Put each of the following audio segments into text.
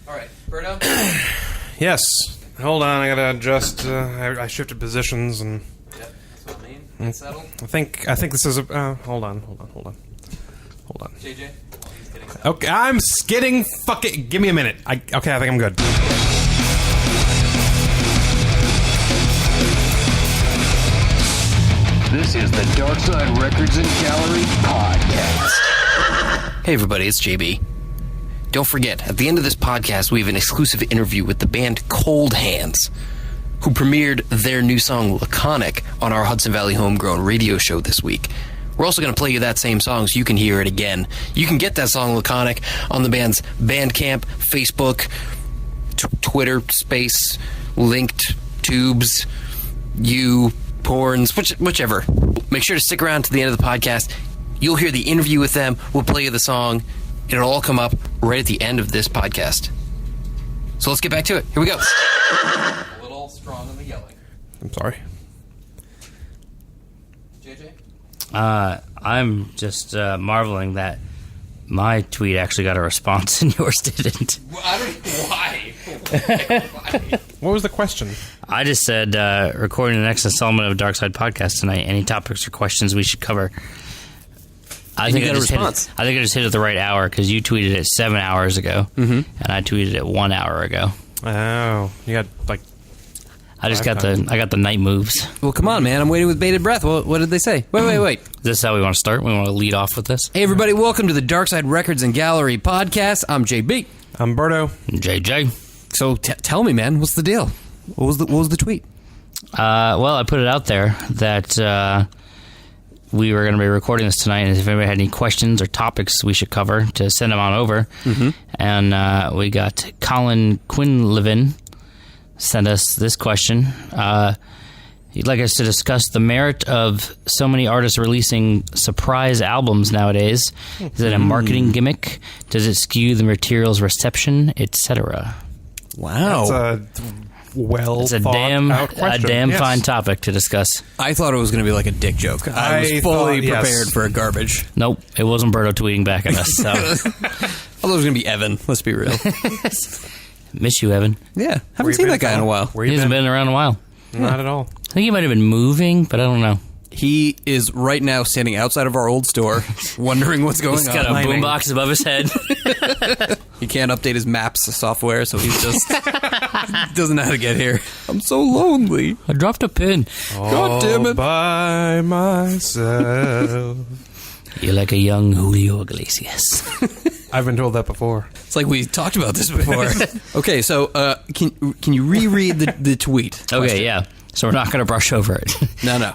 All right, Berto? Yes. Hold on, I gotta adjust. I shifted positions and... Yep, that's what I mean. Get settled. I think this is a... hold on. JJ? Oh, he's getting settled. Okay, I'm getting fucking... Give me a minute. I think I'm good. This is the Darkside Records and Gallery Podcast. Hey everybody, it's JB. Don't forget, at the end of this podcast, we have an exclusive interview with the band Cold Hands, who premiered their new song Laconic on our Hudson Valley Homegrown radio show this week. We're also going to play you that same song so you can hear it again. You can get that song Laconic on the band's Bandcamp, Facebook, Twitter, Space, Linked, Tubes, Porns, whichever. Make sure to stick around to the end of the podcast. You'll hear the interview with them. We'll play you the song. It'll all come up right at the end of this podcast. So let's get back to it. Here we go. A little strong on the yelling. I'm sorry. JJ? I'm just marveling that my tweet actually got a response and yours didn't. Well, I don't know why. Why? What was the question? I just said, recording the next installment of Darkside Podcast tonight. Any topics or questions we should cover? I think I just hit it the right hour because you tweeted it 7 hours ago, and I tweeted it 1 hour ago. Oh, you got like... I got the night moves. Well, come on, man. I'm waiting with bated breath. What did they say? Wait. Is this how we want to start? We want to lead off with this? Hey, everybody. Welcome to the Darkside Records and Gallery Podcast. I'm JB. I'm Berto. JJ. So tell me, man, what's the deal? What was the tweet? Well, I put it out there that we were going to be recording this tonight, and if anybody had any questions or topics we should cover, to send them on over. And we got Colin Quinlivan sent us this question. He'd like us to discuss the merit of so many artists releasing surprise albums nowadays. Is it a marketing gimmick? Does it skew the material's reception, etc.? Wow. That's a a damn Yes. fine topic to discuss. I thought it was going to be like a dick joke. I was fully prepared for a garbage. Nope, it wasn't Berto tweeting back at us. So. I thought it was going to be Evan. Let's be real. Miss you, Evan. Yeah. Haven't seen that guy in a while. Where He you hasn't been? been around in a while. Not at all. I think he might have been moving, but I don't know. He is right now standing outside of our old store, wondering what's going He's on. got a boombox above his head. He can't update his maps software, so he's just doesn't know how to get here. I'm so lonely. I dropped a pin. God damn it. By myself. You're like a young Julio Iglesias. I've been told that before. It's like we talked about this before. Okay, so can you reread the tweet? Okay, yeah. So we're not going to brush over it. No.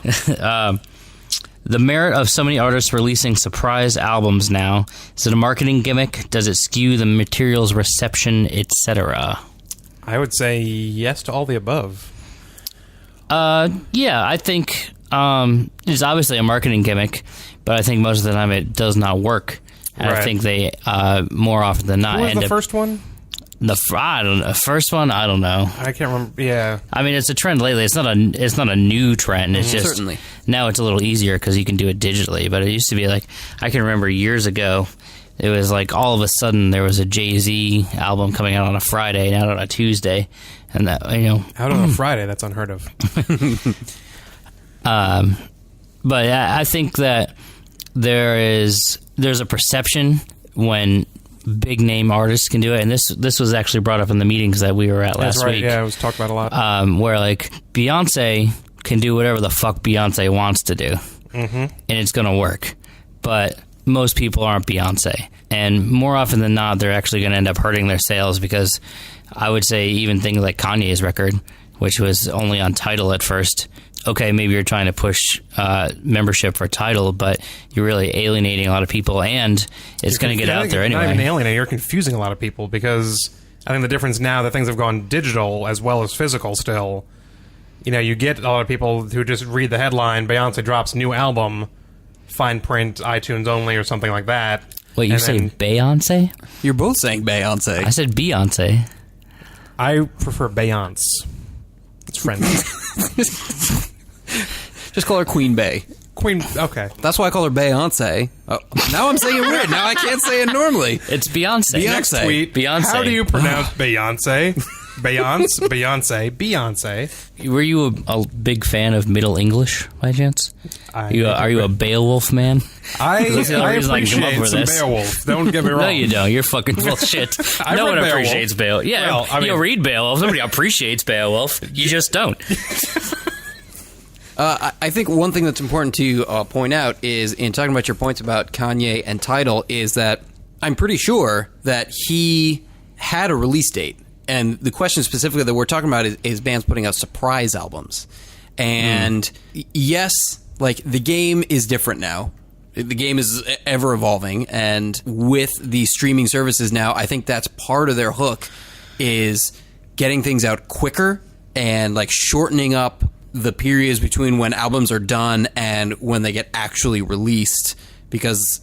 The merit of so many artists releasing surprise albums now. Is it a marketing gimmick? Does it skew the material's reception, etc.? I would say yes to all the above. Yeah, I think it's obviously a marketing gimmick, but I think most of the time it does not work. And I think they, more often than not, What was end the up... first one? First one, I don't know. I can't remember. Yeah. I mean, it's a trend lately. It's not a new trend. It's just Certainly. now it's a little easier because you can do it digitally. But it used to be like, I can remember years ago, it was like all of a sudden there was a Jay-Z album coming out on a Friday, not on a Tuesday, and that Out on a Friday, that's unheard of. But I think that there's a perception when big name artists can do it, and this was actually brought up in the meetings that we were at last That's right. week. Yeah, it was talked about a lot. Where like Beyonce can do whatever the fuck Beyonce wants to do, and it's gonna work. But most people aren't Beyonce, and more often than not, they're actually gonna end up hurting their sales because I would say even things like Kanye's record, which was only on Tidal at first. Okay, maybe you're trying to push membership for Tidal, but you're really alienating a lot of people, and it's going to get out there anyway. Not even alienating, you're confusing a lot of people because I think the difference now that things have gone digital as well as physical still, you get a lot of people who just read the headline, Beyonce drops new album, fine print, iTunes only or something like that. Wait, you say Beyonce? You're both saying Beyonce. I said Beyonce. I prefer Bayonse. It's friendly. Just call her Queen Bey. Queen. Okay. That's why I call her Beyonce. Oh, now I'm saying it weird. Now I can't say it normally. It's Beyonce. Next tweet. Beyonce. How do you pronounce Beyonce? Beyonce. Were you a big fan of Middle English by chance? Are you a Beowulf man? I That's the only reason I can come up appreciate with some this. Beowulf. Don't get me wrong. No, you don't. You're fucking bullshit. I No read one Beowulf. appreciates Beowulf. Yeah, Well, I you mean- read Beowulf. Nobody appreciates Beowulf. You just don't. I think one thing that's important to point out is, in talking about your points about Kanye and Tidal, is that I'm pretty sure that he had a release date. And the question specifically that we're talking about is bands putting out surprise albums. And yes, like, the game is different now. The game is ever evolving. And with the streaming services now, I think that's part of their hook, is getting things out quicker and, like, shortening up the periods between when albums are done and when they get actually released. Because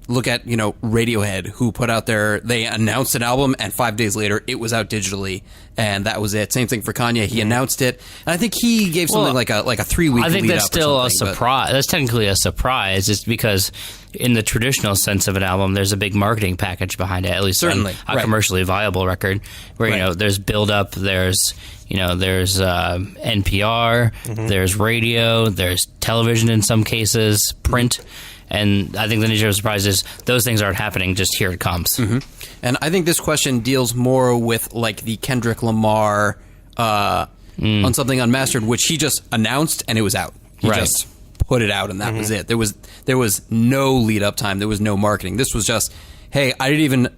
look at, Radiohead, who put out they announced an album, and 5 days later it was out digitally, and that was it. Same thing for Kanye. He announced it, and I think he gave something like a 3-week I think lead that's up or still a something, but- surprise. That's technically a surprise. It's because in the traditional sense of an album, there's a big marketing package behind it, at least Certainly, on a right. commercially viable record, where, Right. there's build-up, there's NPR, there's radio, there's television in some cases, print. And I think the nature of the surprise is those things aren't happening, just here it comes. And I think this question deals more with, like, the Kendrick Lamar on something unmastered, which he just announced and it was out. He Right. just put it out and that was it. There was no lead up time. There was no marketing. This was just, hey, I didn't even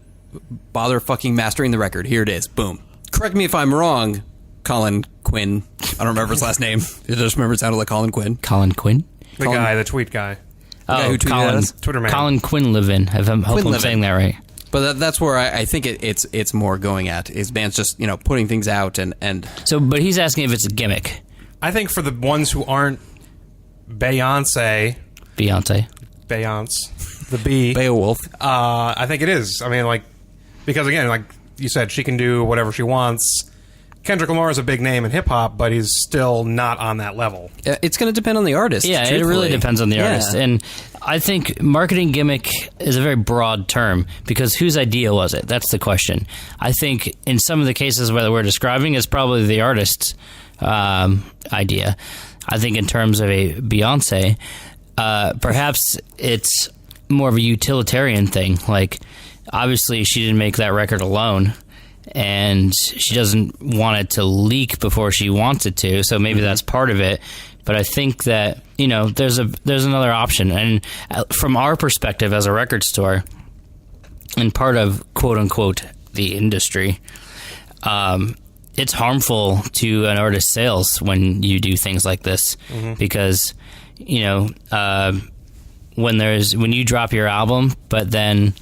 bother fucking mastering the record. Here it is. Boom. Correct me if I'm wrong, Colin Quinn. I don't remember his last name. I just remember it sounded like Colin Quinn. Colin Quinn? The tweet guy. guy who tweeted at Colin, us? Twitter man. Colin Quinlivan. I hope I'm Quinlivan. saying that right. But that's where I think it's more going at, is bands just, putting things out and So, but he's asking if it's a gimmick. I think for the ones who aren't Beyonce, the B, Beowulf. I think it is. I mean, like, because again, like you said, she can do whatever she wants. Kendrick Lamar is a big name in hip hop, but he's still not on that level. It's going to depend on the artist. Yeah, it truthfully. really depends on the Yeah. artist. And I think marketing gimmick is a very broad term, because whose idea was it? That's the question. I think in some of the cases where we're describing, it's probably the artist's idea. I think in terms of a Beyonce, perhaps it's more of a utilitarian thing. Like, obviously she didn't make that record alone, and she doesn't want it to leak before she wants it to, so maybe that's part of it. But I think that, there's another option. And from our perspective as a record store, and part of quote-unquote the industry, it's harmful to an artist's sales when you do things like this, because, when you drop your album, but then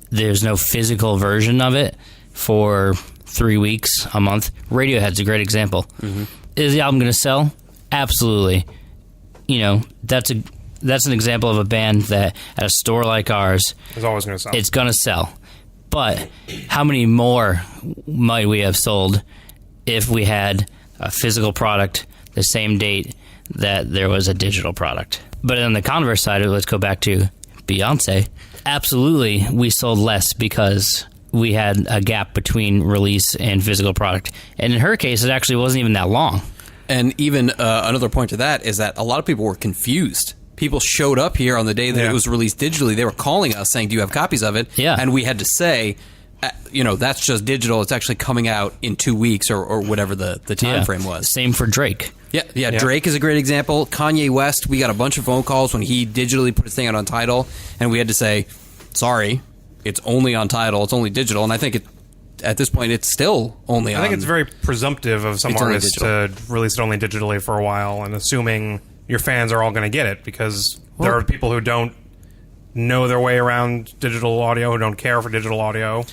there's no physical version of it for 3 weeks, a month. Radiohead's a great example. Is the album going to sell? Absolutely. That's an example of a band that at a store like ours, It's always going to sell. it's going to sell. But how many more might we have sold if we had a physical product the same date that there was a digital product? But on the converse side, let's go back to Beyonce. Absolutely, we sold less because we had a gap between release and physical product. And in her case, it actually wasn't even that long. And even another point to that is that a lot of people were confused. People showed up here on the day that it was released digitally. They were calling us saying, do you have copies of it? Yeah. And we had to say, that's just digital. It's actually coming out in 2 weeks or whatever the time frame was. Same for Drake. Yeah, Drake is a great example. Kanye West, we got a bunch of phone calls when he digitally put his thing out on Tidal, and we had to say, sorry, it's only on Tidal, it's only digital. And I think at this point, it's still only on... I think it's very presumptive of some It's only artists to release it only digitally for a while and assuming your fans are all going to get it, because there are people who don't know their way around digital audio, who don't care for digital audio.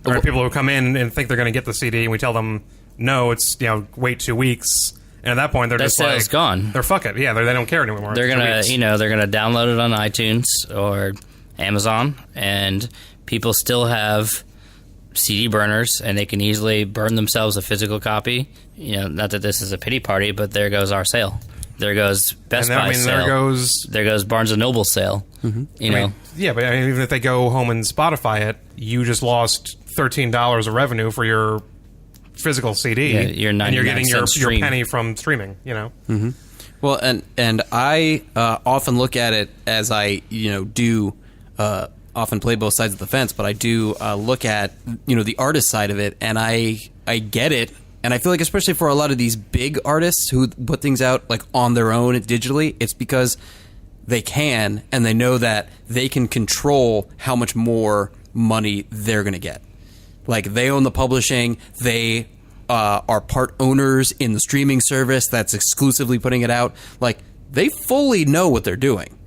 There are people who come in and think they're going to get the CD, and we tell them, no, it's, wait 2 weeks. And at that point, they're That just sale's like... gonna They're fuck it. Yeah, they don't care anymore. They're It's 2 gonna, weeks. they're gonna download it on iTunes or Amazon, and people still have CD burners, and they can easily burn themselves a physical copy. Not that this is a pity party, but there goes our sale. there goes Best Buy sale. There goes Barnes & Noble sale. You know? Yeah, but even if they go home and Spotify it, you just lost $13 of revenue for your physical CD. Yeah, your 99 and you're getting your stream. penny from streaming, you know? Well, and I often look at it as I, do often play both sides of the fence, but I do look at, the artist side of it, and I get it. And I feel like especially for a lot of these big artists who put things out like on their own digitally, it's because they can, and they know that they can control how much more money they're going to get. Like, they own the publishing, they are part owners in the streaming service that's exclusively putting it out. Like, they fully know what they're doing.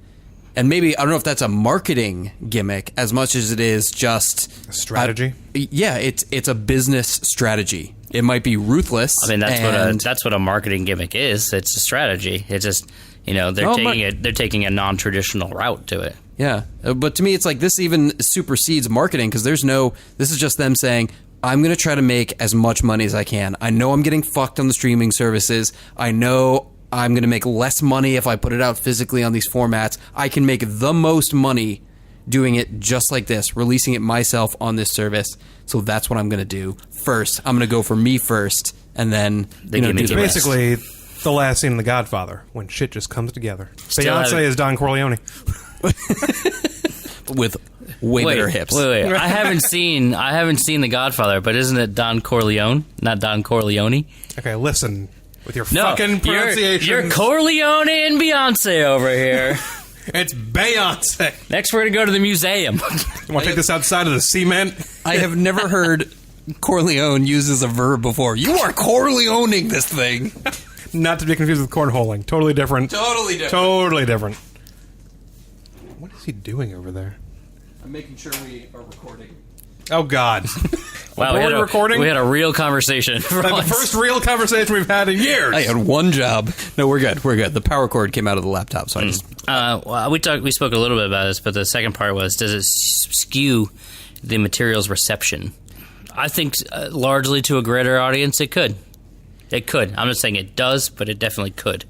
And maybe, I don't know if that's a marketing gimmick as much as it is just A strategy? It's a business strategy. It might be ruthless. I mean, that's what a marketing gimmick is. It's a strategy. It's just, they're taking a non-traditional route to it. Yeah, but to me, it's like this even supersedes marketing because this is just them saying, I'm going to try to make as much money as I can. I know I'm getting fucked on the streaming services. I know I'm going to make less money if I put it out physically on these formats. I can make the most money doing it just like this, releasing it myself on this service. So that's what I'm going to do first. I'm going to go for me first, and then do the rest. Basically, the last scene in The Godfather, when shit just comes together. Beyonce is Don Corleone. With way better hips. Wait. I haven't seen The Godfather, but isn't it Don Corleone, not Don Corleone? Okay, listen. With your fucking pronunciations. You're Corleone and Beyonce over here. It's Bayonse. Next, we're going to go to the museum. You want to take this outside of the cement? I have never heard Corleone used as a verb before. You are Corleoning this thing. Not to be confused with cornholing. Totally different. Totally different. What is he doing over there? I'm making sure we are recording. Oh, God. Wow, we had a real conversation. The first real conversation we've had in years. I had one job. No, we're good. The power cord came out of the laptop, so I just... we spoke a little bit about this, but the second part was, does it skew the material's reception? I think largely to a greater audience, it could. It could. I'm not saying it does, but it definitely could.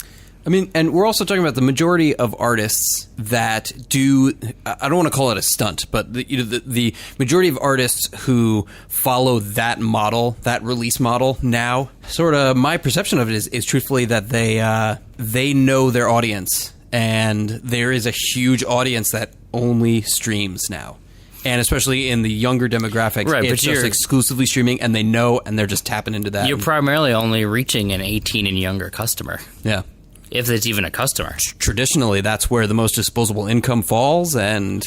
I mean, and we're also talking about the majority of artists that do, I don't want to call it a stunt, but the majority of artists who follow that model, that release model now, sort of my perception of it is truthfully that they know their audience, and there is a huge audience that only streams now. And especially in the younger demographics, right, it's just exclusively streaming, and they know, and they're just tapping into that. You're primarily only reaching an 18 and younger customer. Yeah. If it's even a customer. Traditionally, that's where the most disposable income falls and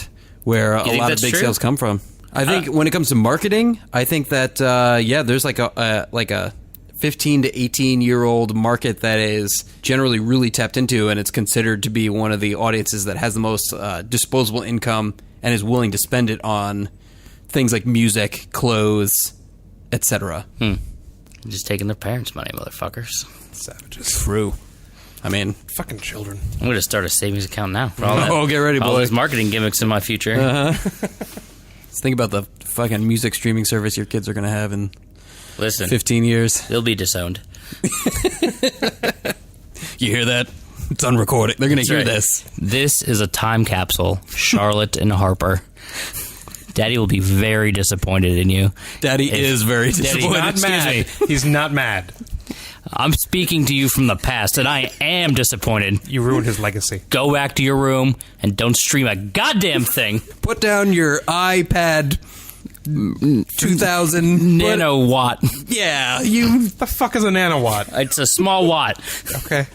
where a lot of big sales come from. I think when it comes to marketing, I think that, there's like a 15 to 18-year-old market that is generally really tapped into, and it's considered to be one of the audiences that has the most disposable income and is willing to spend it on things like music, clothes, etc. Just taking their parents' money, motherfuckers. Savages. True. I mean, fucking children. I'm going to start a savings account now. For all that, get ready, boy. All those marketing gimmicks in my future. Let's think about the fucking music streaming service your kids are going to have in 15 years. They'll be disowned. You hear that? It's unrecorded. They're going to hear this. This is a time capsule, Charlotte and Harper. Daddy will be very disappointed in you. Daddy is very disappointed. He's not mad. He's not mad. I'm speaking to you from the past, and I am disappointed. You ruined his legacy. Go back to your room and don't stream a goddamn thing. Put down your iPad 2000 nanowatt. Yeah, the fuck is a nanowatt? It's a small watt. Okay.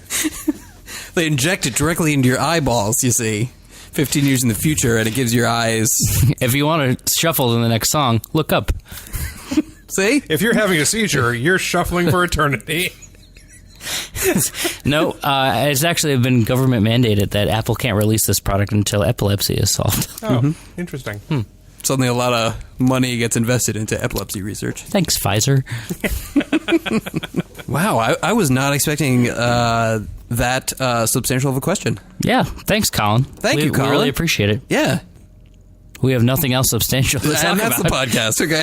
They inject it directly into your eyeballs, you see. 15 years in the future, and it gives your eyes... If you want to shuffle in the next song, look up. See? If you're having a seizure, you're shuffling for eternity. No, it's actually been government mandated that Apple can't release this product until epilepsy is solved. Oh, interesting. Suddenly a lot of money gets invested into epilepsy research. Thanks, Pfizer. Wow, I was not expecting that substantial of a question. Yeah, thanks, Colin. Thank you, Colin. We really appreciate it. Yeah. We have nothing else substantial to talk And about. that's the podcast, okay?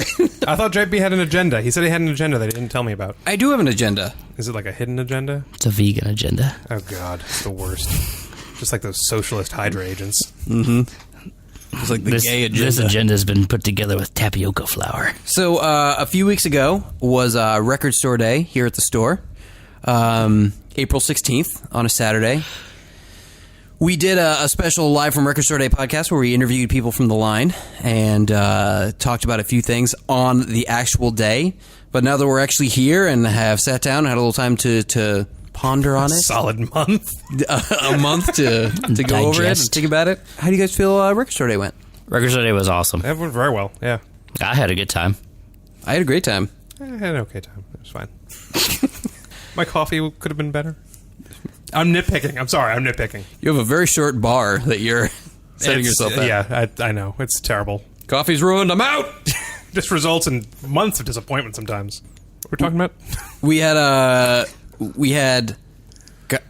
I thought JP had an agenda. He said he had an agenda that he didn't tell me about. I do have an agenda. Is it like a hidden agenda? It's a vegan agenda. Oh, God. It's the worst. Just like those socialist Hydra agents. It's like the gay agenda. This agenda has been put together with tapioca flour. So a few weeks ago was Record Store Day here at the store. April 16th on a Saturday. We did a special Live from Record Store Day podcast where we interviewed people from the line and talked about a few things on the actual day. But now that we're actually here and have sat down and had a little time to ponder on it. Solid month. A month to go over it and think about it. How do you guys feel Record Store Day went? Record Store Day was awesome. That went very well, yeah. I had a good time. I had a great time. I had an okay time. It was fine. My coffee could have been better. I'm nitpicking. I'm sorry. I'm nitpicking. You have a very short bar that you're setting yourself at. Yeah, I know. It's terrible. Coffee's ruined. I'm out! Just results in months of disappointment sometimes. What we're talking about? We had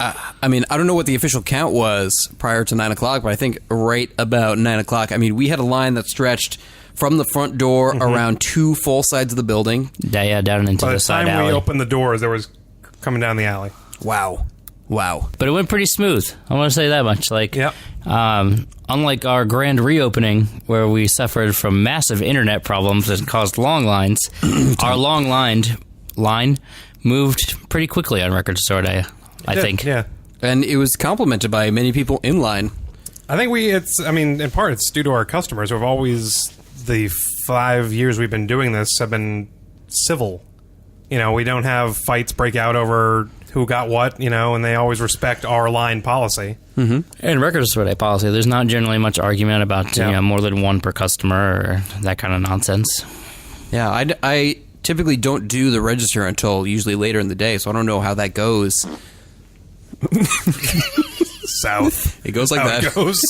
I mean, I don't know what the official count was prior to 9 o'clock, but I think right about 9 o'clock, I mean, we had a line that stretched from the front door around 2 full sides of the building. Yeah, down into By the the side time alley. we opened the doors, there was coming down the alley. Wow. But it went pretty smooth. I want to say that much. Like, Yep. Unlike our grand reopening, where we suffered from massive internet problems that caused long lines, our long line moved pretty quickly on Record Store Day, I think. Yeah. And it was complimented by many people in line. I think in part, it's due to our customers who have always, the 5 years we've been doing this, have been civil. You know, we don't have fights break out over who got what, you know, and they always respect our line policy. In Record Store Day policy, there's not generally much argument about more than one per customer or that kind of nonsense. Yeah, I typically don't do the register until usually later in the day, so I don't know how that goes. South. It goes like How that. it goes.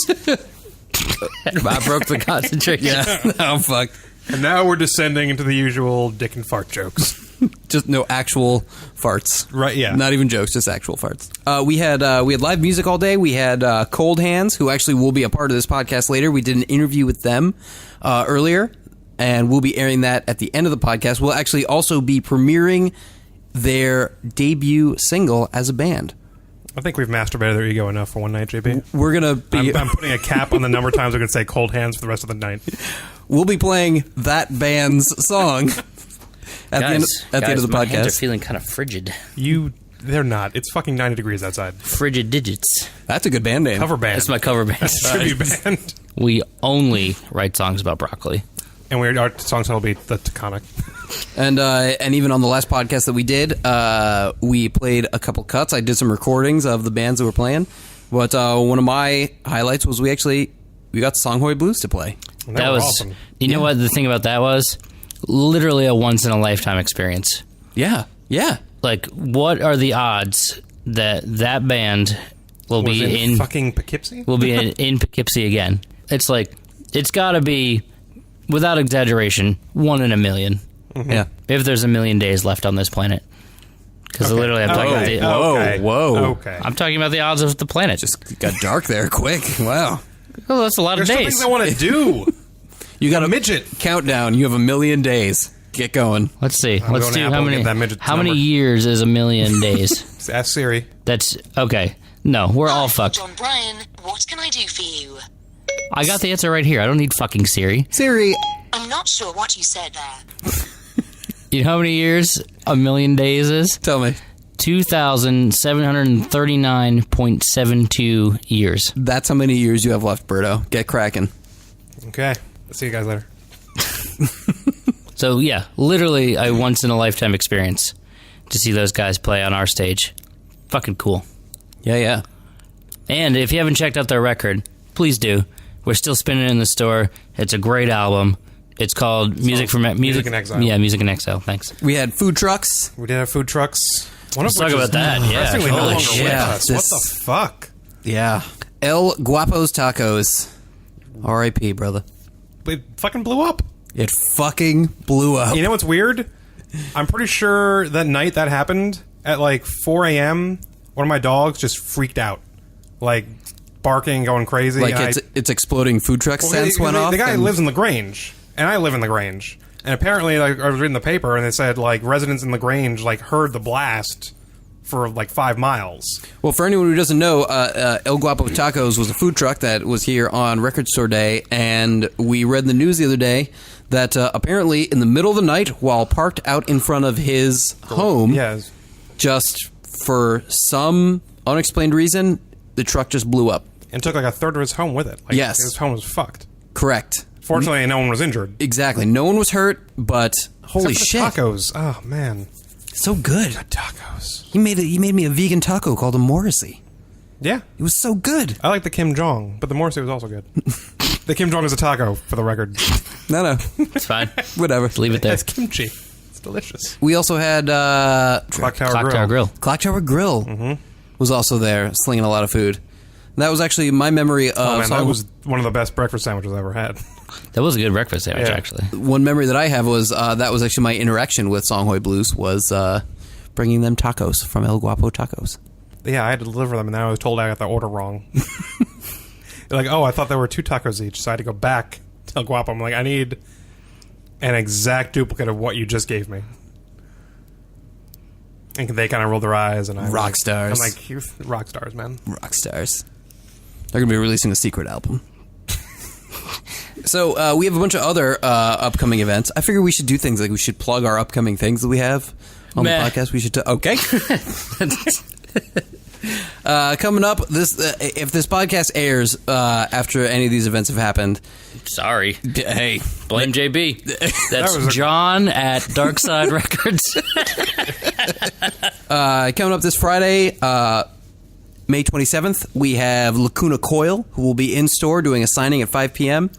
I broke the concentration. Yeah, I'm fucked. And now we're descending into the usual dick and fart jokes. Just no actual farts. Right, yeah. Not even jokes, just actual farts. We had live music all day. We had Cold Hands, who actually will be a part of this podcast later. We did an interview with them earlier, and we'll be airing that at the end of the podcast. We'll actually also be premiering their debut single as a band. I think we've masturbated their ego enough for one night, JB. We're going to be... I'm putting a cap on the number of times we can say cold hands for the rest of the night. We'll be playing that band's song at the end of the my hands are podcast. feeling kind of frigid. They're not. It's fucking 90 degrees outside. Frigid digits. That's a good band name. Cover band. That's my cover band. Tribute band. We only write songs about broccoli. And our song title will be The Laconic. And even on the last podcast that we did, we played a couple cuts. I did some recordings of the bands that were playing. But one of my highlights was we got Songhoy Blues to play. And That was awesome. You know what the thing about that was? Literally a once in a lifetime experience. Yeah. Like, what are the odds that band will Was be in in fucking Poughkeepsie? will be in Poughkeepsie again? It's like, it's got to be, without exaggeration, 1 in a million. Mm-hmm. Yeah. If there's a million days left on this planet. Because literally, I'm talking about the, Okay. I'm talking about the odds of the planet. Just got dark there quick. Wow. Oh, that's a lot There's of some days. things I want to do. You got a midget countdown. You have a million days. Get going. Let's see. I'm Let's going do Apple how and many. get that midget's How many number. years is a million days? Ask Siri. That's okay. No, we're all Hi, fucked. John Bryan, what can I do for you? I got the answer right here. I don't need fucking Siri. Siri. I'm not sure what you said there. You know how many years a million days is? Tell me. 2,739.72 years. That's how many years you have left, Berto. Get cracking. Okay. See you guys later. So yeah, literally a once in a lifetime experience to see those guys play on our stage. Fucking cool. Yeah. And if you haven't checked out their record, please do. We're still spinning it in the store. It's a great album. It's called Music Music in Exile. Yeah, Music in Exile. Thanks. We had food trucks. We did have food trucks. One Let's of which talk is about that, yeah. depressingly no Holy longer shit. with us. This- What the fuck? Yeah. El Guapo's Tacos. R.I.P., brother. It fucking blew up. It fucking blew up. You know what's weird? I'm pretty sure that night that happened, at like 4 a.m., one of my dogs just freaked out. Like, barking, going crazy. Like it's exploding food truck sense went off. The guy and- lives in LaGrange, and I live in LaGrange. And apparently, like, I was reading the paper, and it said, like, residents in LaGrange, like, heard the blast for like 5 miles. Well, for anyone who doesn't know, El Guapo Tacos was a food truck that was here on Record Store Day, and we read in the news the other day that apparently in the middle of the night, while parked out in front of his home, just for some unexplained reason, the truck just blew up. And took like a third of his home with it. Like, yes. His home was fucked. Correct. Fortunately, no one was injured. Exactly. No one was hurt, but holy shit. Tacos. Oh, man. So good. Tacos. He made me a vegan taco called a Morrissey. Yeah. It was so good. I like the Kim Jong, but the Morrissey was also good. The Kim Jong is a taco, for the record. No. It's fine. Whatever. Leave it there. It's kimchi. It's delicious. We also had Clock Tower Grill. Clock Tower Grill was also there, slinging a lot of food. And that was actually my memory of... Oh, man, that was one of the best breakfast sandwiches I ever had. That was a good breakfast sandwich, Yeah. actually. One memory that I have was that was actually my interaction with Songhoy Blues was bringing them tacos from El Guapo Tacos. Yeah, I had to deliver them, and then I was told I got the order wrong. They're like, oh, I thought there were 2 tacos each, so I had to go back to El Guapo. I'm like, I need an exact duplicate of what you just gave me. And they kind of rolled their eyes, and Rock stars. I'm like, rock stars, man. Rock stars. They're going to be releasing a secret album. So we have a bunch of other upcoming events. I figure we should do things like we should plug our upcoming things that we have on the podcast. We should okay. Coming up, if this podcast airs after any of these events have happened, Sorry. hey, Blame JB. That's John at Darkside Records. Coming up this Friday, May 27th, we have Lacuna Coil, who will be in store doing a signing at 5 p.m.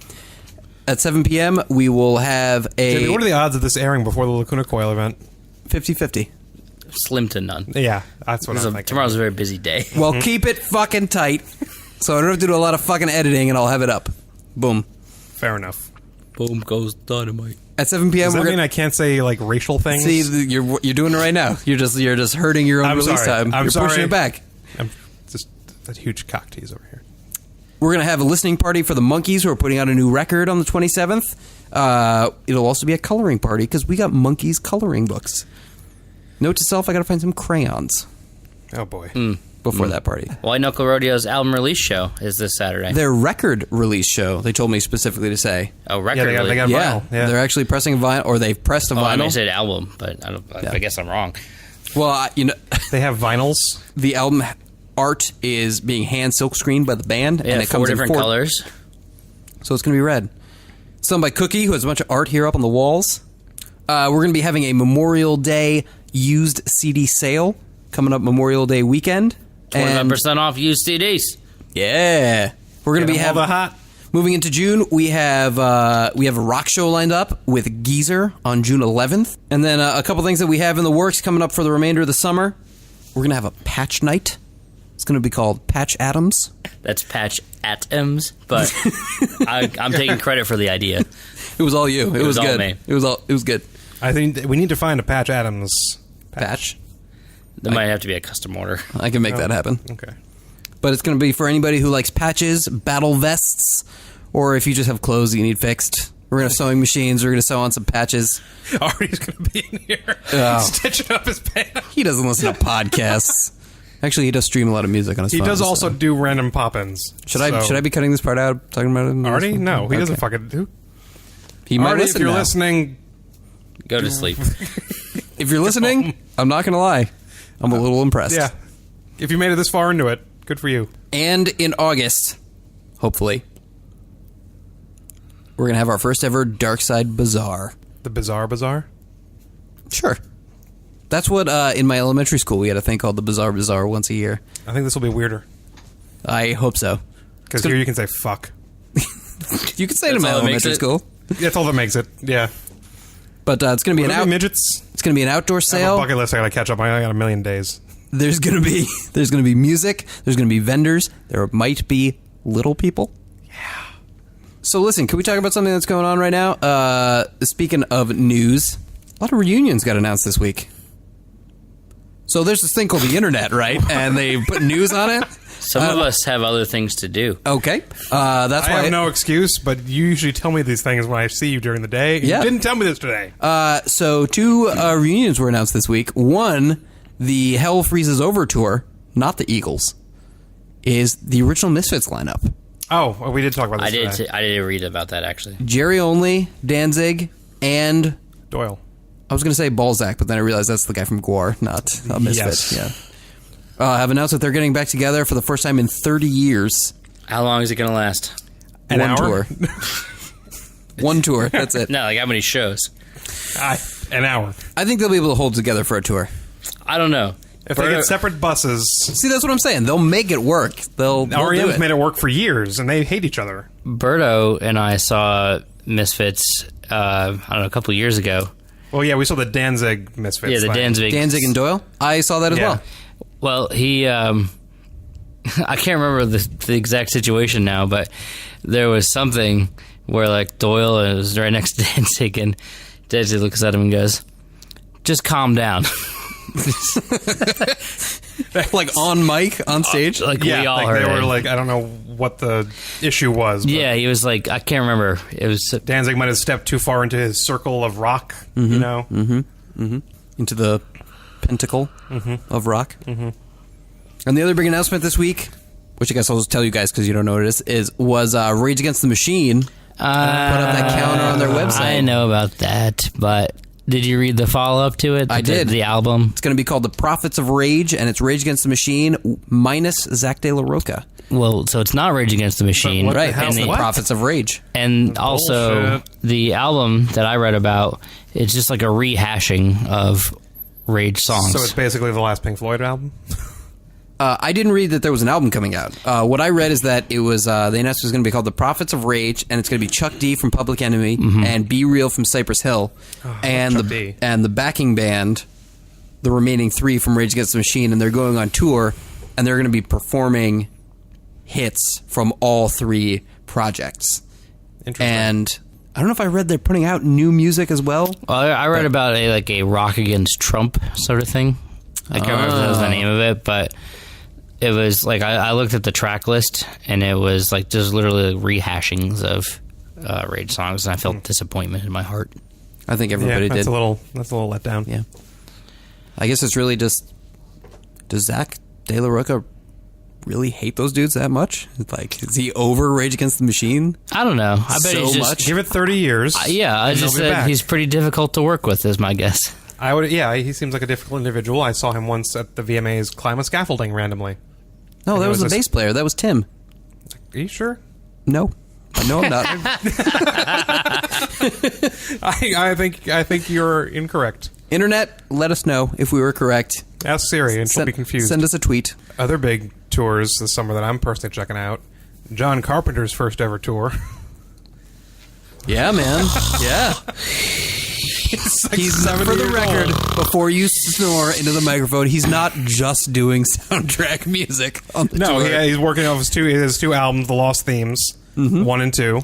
At 7 p.m., we will have a... JB, what are the odds of this airing before the Lacuna Coil event? 50-50. Slim to none. Yeah, that's what I'm thinking. Tomorrow's a very busy day. Well, keep it fucking tight, so I don't have to do a lot of fucking editing, and I'll have it up. Boom. Fair enough. Boom goes dynamite. At 7 p.m., Does that mean I can't say, like, racial things? See, you're doing it right now. You're just hurting your own release time. I'm you're sorry. pushing it back. I'm just that huge cock tease over here. We're going to have a listening party for the Monkees, who are putting out a new record on the 27th. It'll also be a coloring party, because we got Monkees coloring books. Note to self, I got to find some crayons. Oh, boy. Before that party. White Knuckle Rodeo's album release show is this Saturday. Their record release show, they told me specifically to say. Oh, record Yeah, they release. got vinyl. Yeah. They're actually pressing vinyl, or they've pressed a Oh, I vinyl. may say album, but I guess I'm wrong. Well, They have vinyls. the album art is being hand silk screened by the band, Yeah, and it 4 comes different in 4 colors. So it's going to be red. It's done by Cookie, who has a bunch of art here up on the walls. We're going to be having a Memorial Day used CD sale coming up Memorial Day weekend. 25% off used CDs. Yeah. We're going to be having... Moving into June, we have a rock show lined up with Geezer on June 11th. And then a couple things that we have in the works coming up for the remainder of the summer. We're going to have a patch night. It's going to be called Patch Atoms. That's Patch Atoms, but I'm taking credit for the idea. It was all you. It was all good. me. It was good. I think we need to find a Patch Adams Patch. There might have to be a custom order. I can make that happen. Okay. But it's going to be for anybody who likes patches, battle vests, or if you just have clothes that you need fixed. We're going to have sewing machines. We're going to sew on some patches. Artie's going to be in here stitching up his pants. He doesn't listen to podcasts. Actually, he does stream a lot of music on his phone. He does so. also do random pop-ins. Should I be cutting this part out, talking about it? Artie? No, he doesn't Okay. fucking do. He might Artie, listen if you're now. listening, Go to sleep. If you're listening, I'm not going to lie. I'm a little impressed. yeah. If you made it this far into it, good for you. And in August, hopefully, we're going to have our first ever Darkside Bazaar. The Bizarre Bazaar? Sure. That's what, in my elementary school, we had a thing called the Bizarre Bazaar once a year. I think this will be weirder. I hope so. Because here you can say fuck. You can say it in my all that makes elementary it? school. That's all that makes it. Yeah. But it's going to be Midgets? It's going to be an outdoor I have a sale. bucket list I gotta catch up. I got a million days. There's going to be music. There's going to be vendors. There might be little people. Yeah. So listen, can we talk about something that's going on right now? Speaking of news, a lot of reunions got announced this week. So there's this thing called the internet, right? And they put news on it. Some of us have other things to do. Okay. That's I why have no excuse, but you usually tell me these things when I see you during the day. Yeah. You didn't tell me this today. So 2 reunions were announced this week. One the Hell Freezes Over tour, not the Eagles, is the original Misfits lineup. Oh, well, we did talk about this today. I did read about that, actually. Jerry Only, Danzig, and Doyle. I was going to say Balzac, but then I realized that's the guy from Gwar, not Misfits. Yes. Yeah. Have announced that they're getting back together for the first time in 30 years. How long is it going to last? An hour? Tour. One tour. That's it. No, like how many shows? An hour. I think they'll be able to hold together for a tour. I don't know. If they get separate buses... See, that's what I'm saying. They'll make it work. They'll do REM's it. made it work for years, and they hate each other. Berto and I saw Misfits, I don't know, a couple years ago. Well, yeah, we saw the Danzig Misfits. Yeah, the thing. Danzig and Doyle? I saw that as well. Well, he... I can't remember the exact situation now, but there was something where, like, Doyle was right next to Danzig, and Danzig looks at him and goes, "Just calm down." Like on mic, on stage? Like, Yeah, we all like heard they were it. like, I don't know what the issue was. But Yeah, he was like, I can't remember. It was... Danzig might have stepped too far into his circle of rock, you know? Into the pentacle of rock. And the other big announcement this week, which I guess I'll just tell you guys because you don't know what it is was Rage Against the Machine put up that counter on their website. I know about that, but did you read the follow-up to it? I did. The album? It's going to be called The Prophets of Rage, and it's Rage Against the Machine minus Zach De La Rocha. Well, so it's not Rage Against the Machine. What the Right, hell? it's The What? Prophets of Rage. And also, Bullshit. the album that I read about, it's just like a rehashing of Rage songs. So it's basically the last Pink Floyd album? I didn't read that there was an album coming out. What I read is that it was they announced it was going to be called The Prophets of Rage, and it's going to be Chuck D from Public Enemy and Be Real from Cypress Hill, and Chuck D. the backing band, the remaining three from Rage Against the Machine, and they're going on tour, and they're going to be performing hits from all three projects. Interesting. And I don't know if I read they're putting out new music as well. I read about a Rock Against Trump sort of thing. I can't remember if that was the name of it, but it was like I looked at the track list, and it was like just literally rehashings of Rage songs, and I felt disappointment in my heart. I think everybody yeah, that's did. a little letdown. Yeah. I guess it's really just, does Zach De La Rocha really hate those dudes that much? Like, is he over Rage Against the Machine? I don't know. I bet So he's just much? Give it 30 years. yeah. I and just they'll be said back. he's pretty difficult to work with, is my guess. I would. Yeah, he seems like a difficult individual. I saw him once at the VMAs climb a scaffolding randomly. No, that it was the was bass player. That was Tim. Are you sure? No. No, I'm not. I think you're incorrect. Internet, let us know if we were correct. Ask Siri, and she'll be confused. Send us a tweet. Other big tours this summer that I'm personally checking out: John Carpenter's first ever tour. Yeah, man. Yeah. He's for the record, before you snore into the microphone, he's not just doing soundtrack music on the No, tour. he's working off his two albums, The Lost Themes, 1 and 2,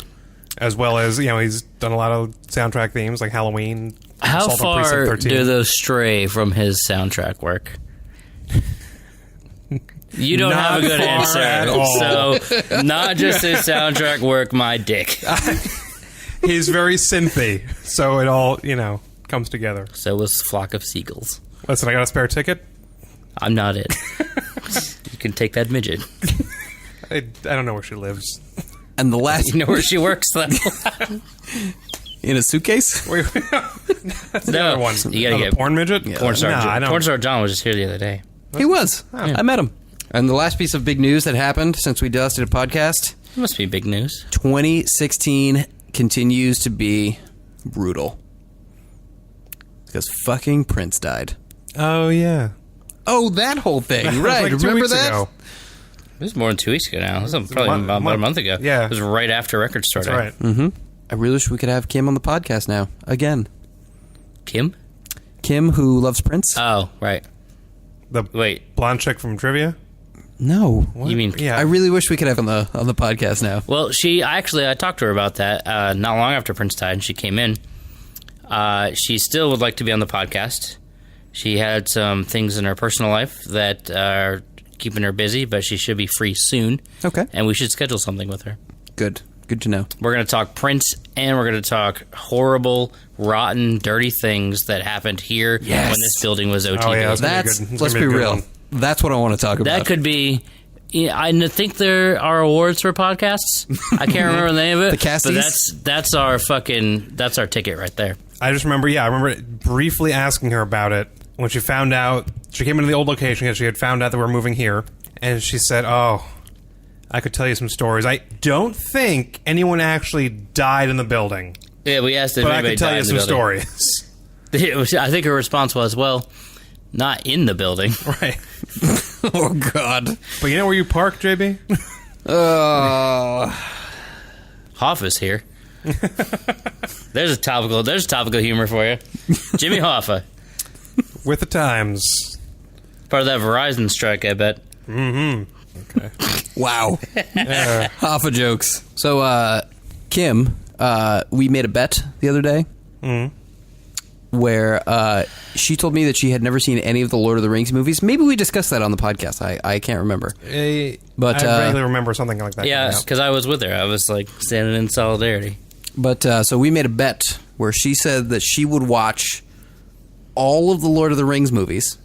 as well as he's done a lot of soundtrack themes like Halloween. How Assault on Precinct far 13. do those stray from his soundtrack work? You don't Not have a good far answer. at all. So, not just his soundtrack work, my dick. He's very synthy, so it all comes together. So was Flock of Seagulls. Listen, I got a spare ticket. I'm not it. You can take that midget. I don't know where she lives. And the last You know where she works, though. in a suitcase? Wait, that's the No, other one. you gotta Oh, get the porn midget. Porn star, Nah, I don't. Porn star John was just here the other day. He was. I met him. And the last piece of big news that happened since we did a podcast, It must be big news. 2016 continues to be brutal. Because fucking Prince died. Oh yeah, Oh, that whole thing. That was Right. like 2 Remember weeks that? ago. It was more than 2 weeks ago now. It was probably about a month ago. Yeah. It was right after record started. That's right. I really wish we could have Kim on the podcast now. Again. Kim? Kim, who loves Prince? Oh, right. The Wait. blonde chick from Trivia. No. You mean... Yeah, I really wish we could have on the podcast now. Well, I talked to her about that not long after Prince died, and she came in. She still would like to be on the podcast. She had some things in her personal life that are keeping her busy, but she should be free soon. Okay. And we should schedule something with her. Good to know. We're going to talk Prince and we're going to talk horrible, rotten, dirty things that happened here when this building was OTB. Oh, yeah, Let's be real. That's what I want to talk about. That could be... Yeah, I think there are awards for podcasts. I can't remember the name of it. The Casties? But that's our ticket right there. I just remember, I remember briefly asking her about it when she found out. She came into the old location because she had found out that we're moving here, and she said, "Oh, I could tell you some stories. I don't think anyone actually died in the building. Yeah, we asked if but I anybody could tell died you in the some building. stories." I think her response was, "Well, not in the building." Right. Oh, God. But you know where you park, JB? Hoff is here. There's a topical humor for you. Jimmy Hoffa. With the times. Part of that Verizon strike, I bet. Okay. Wow. Half of jokes. So, Kim, we made a bet the other day where she told me that she had never seen any of the Lord of the Rings movies. Maybe we discussed that on the podcast. I can't remember. But I vaguely remember something like that. Yeah, because I was with her. I was like standing in solidarity. But so we made a bet where she said that she would watch all of the Lord of the Rings movies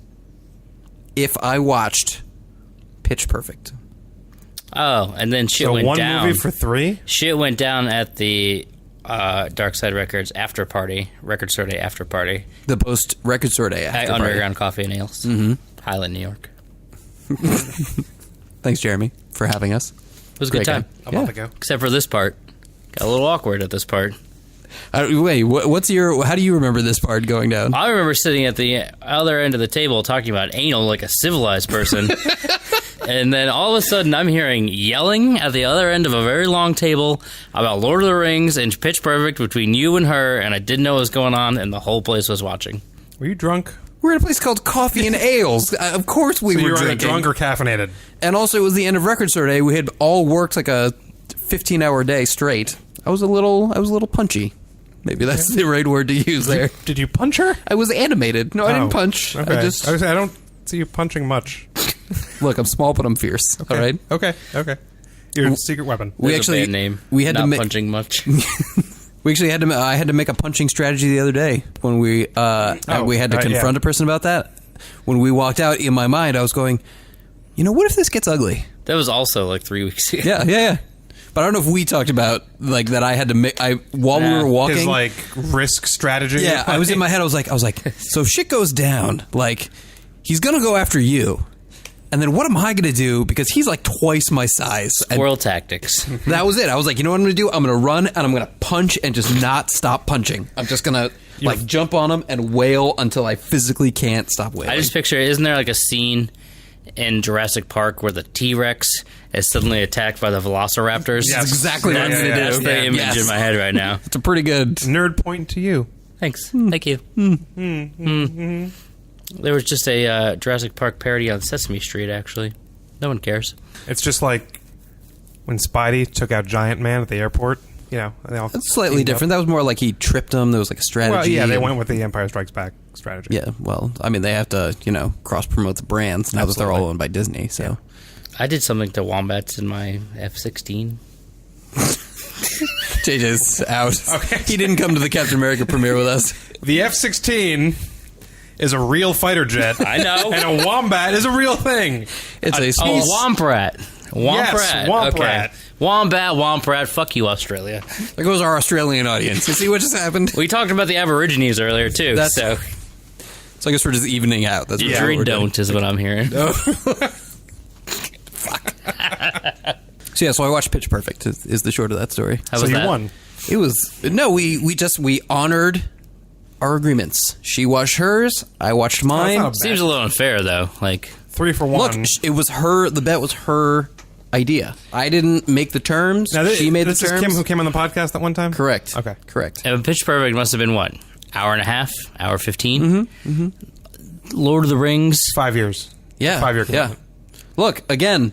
if I watched Pitch Perfect. Oh, and then shit went down. So one movie for 3? Shit went down at the Darkside Records after party, Record Store Day after party. The post Record Store Day after at party. Underground Coffee and Ales, Highland, New York. Thanks, Jeremy, for having us. It was a good time. A month ago. Except for this part. Got a little awkward at this part. Wait, how do you remember this part going down? I remember sitting at the other end of the table talking about anal like a civilized person. And then all of a sudden I'm hearing yelling at the other end of a very long table about Lord of the Rings and Pitch Perfect between you and her, and I didn't know what was going on, and the whole place was watching. Were you drunk? We're at a place called Coffee and Ales. Of course we So were you were either drinking. drunk or caffeinated. And also it was the end of Record Store Day. We had all worked like a 15-hour day straight. I was a little punchy. Maybe that's the right word to use there. Did you punch her? I was animated. No, I didn't punch. Okay. I I don't see you punching much. Look, I'm small, but I'm fierce. Okay. All right. Okay. Your secret weapon. There's a bad name. We had Not to make punching much. We actually had to. I had to make a punching strategy the other day when we had to confront a person about that. When we walked out, in my mind, I was going, what if this gets ugly? That was also like 3 weeks ago. Yeah. But I don't know if we talked about like that. I had to make while we were walking. His like risk strategy. Yeah, I was in my head. I was like, so if shit goes down, like he's gonna go after you, and then what am I gonna do? Because he's like twice my size. Squirrel tactics. That was it. I was like, you know what I'm gonna do? I'm gonna run and I'm gonna punch and just not stop punching. I'm just gonna like jump on him and wail until I physically can't stop wailing. I just picture, isn't there like a scene in Jurassic Park where the T-Rex is suddenly attacked by the velociraptors? That's exactly what I'm gonna do. That's the image in my head right now. It's a pretty good nerd point to you. Thanks. Thank you. There was just a Jurassic Park parody on Sesame Street, actually. No one cares. It's just like when Spidey took out Giant Man at the airport. They all That's slightly different. That was more like he tripped him. There was like a strategy. Well, yeah, they went with the Empire Strikes Back strategy. Yeah, well, I mean, they have to, cross-promote the brands now that they're all owned by Disney, so. I did something to wombats in my F-16. JJ's out. Okay. He didn't come to the Captain America premiere with us. The F-16 is a real fighter jet. I know. And a wombat is a real thing. It's a Oh, Womprat. Yes, Womprat. Okay. Womprat, fuck you, Australia. There goes our Australian audience. You see what just happened? We talked about the Aborigines earlier, too. So I guess we're just evening out. That's what we're doing. don't is what I'm hearing. So I watched Pitch Perfect is the short of that story. How So was you that? won. It was... No, we honored our agreements. She watched hers. I watched mine. not bad. Seems a little unfair, though. Like, 3 for 1. Look, it was her... The bet was her idea. I didn't make the terms. Now, she made the this is terms. Kim who came on the podcast that one time? Correct. Okay. Correct. and Pitch Perfect must have been what? Hour and a half? Hour 15? Lord of the Rings? 5 years. Yeah. 5-year Yeah. commitment. Look, again,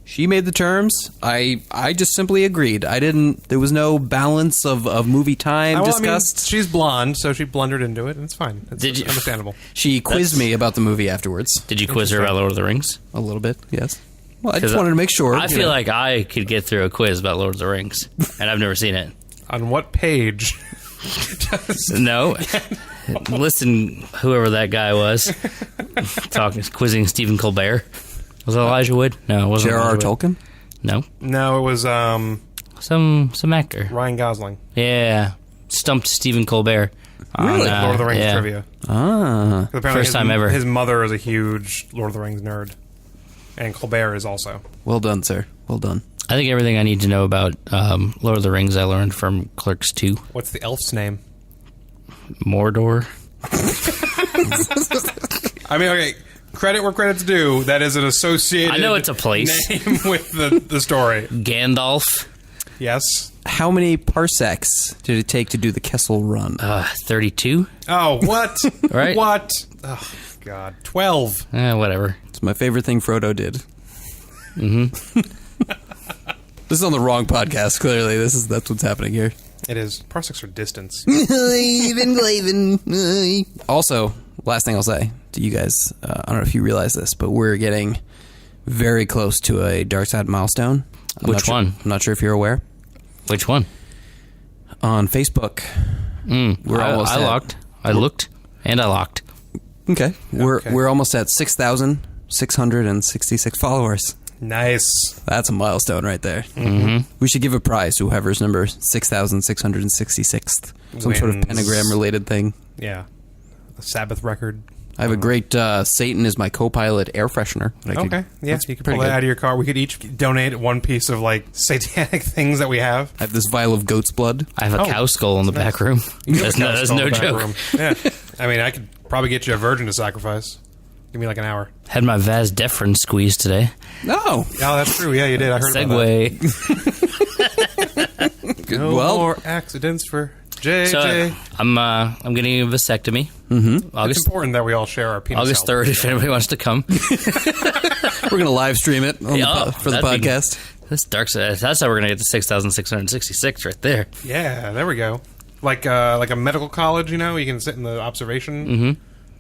she made the terms. I just simply agreed. I didn't... There was no balance of movie time discussed. she's blonde, so she blundered into it, and it's fine. It's Did you- understandable. She quizzed me about the movie afterwards. Did you quiz her about Lord of the Rings? A little bit, yes. Well, I just wanted to make sure. I feel like I could get through a quiz about Lord of the Rings, and I've never seen it. On what page? No. Listen, whoever that guy was, quizzing Stephen Colbert. Was it Elijah Wood? No, it wasn't. J.R.R. Tolkien? No. No, it was Some actor. Ryan Gosling. Yeah. Stumped Stephen Colbert. Really? On, Lord of the Rings yeah. trivia. Ah. Apparently First time ever. His mother is a huge Lord of the Rings nerd. And Colbert is also. Well done, sir. Well done. I think everything I need to know about Lord of the Rings I learned from Clerks 2. What's the elf's name? Mordor. I mean, okay, credit where credit's due. That is an associated I know it's a place. name with the story. Gandalf. Yes. How many parsecs did it take to do the Kessel Run? 32? Oh, what? Right? What? Oh, God. 12. Whatever. It's my favorite thing Frodo did. Mm-hmm. This is on the wrong podcast, clearly. That's what's happening here. It is. Parsecs are distance. Also, last thing I'll say to you guys, I don't know if you realize this, but we're getting very close to a Darkside milestone. Which one? I'm not sure if you're aware. Which one? On Facebook, we're almost. I looked, and I locked. Okay, we're almost at 6,666 followers. Nice. That's a milestone right there. Mm-hmm. We should give a prize to whoever's number 6,666th. Some sort of Wins. pentagram-related thing. Yeah. A Sabbath record. I have a great Satan is my co-pilot air freshener. Okay. Yeah, you can pull that out of your car. We could each donate one piece of, like, satanic things that we have. I have this vial of goat's blood. I have a cow skull in the back room. That's no joke. Yeah. I mean, I could probably get you a virgin to sacrifice. Give me like an hour. Had my vas deferens squeezed today. No. Oh, that's true. Yeah, you did. I heard Segway. about that. No more accidents for JJ. So I'm getting a vasectomy. Mm-hmm. It's August important that we all share our penis. August health. 3rd. If anybody wants to come, We're going to live stream it on for the that'd be- podcast. This Darkside. That's how we're gonna get to 6,666 right there. Yeah, there we go. Like a medical college, you know, you can sit in the observation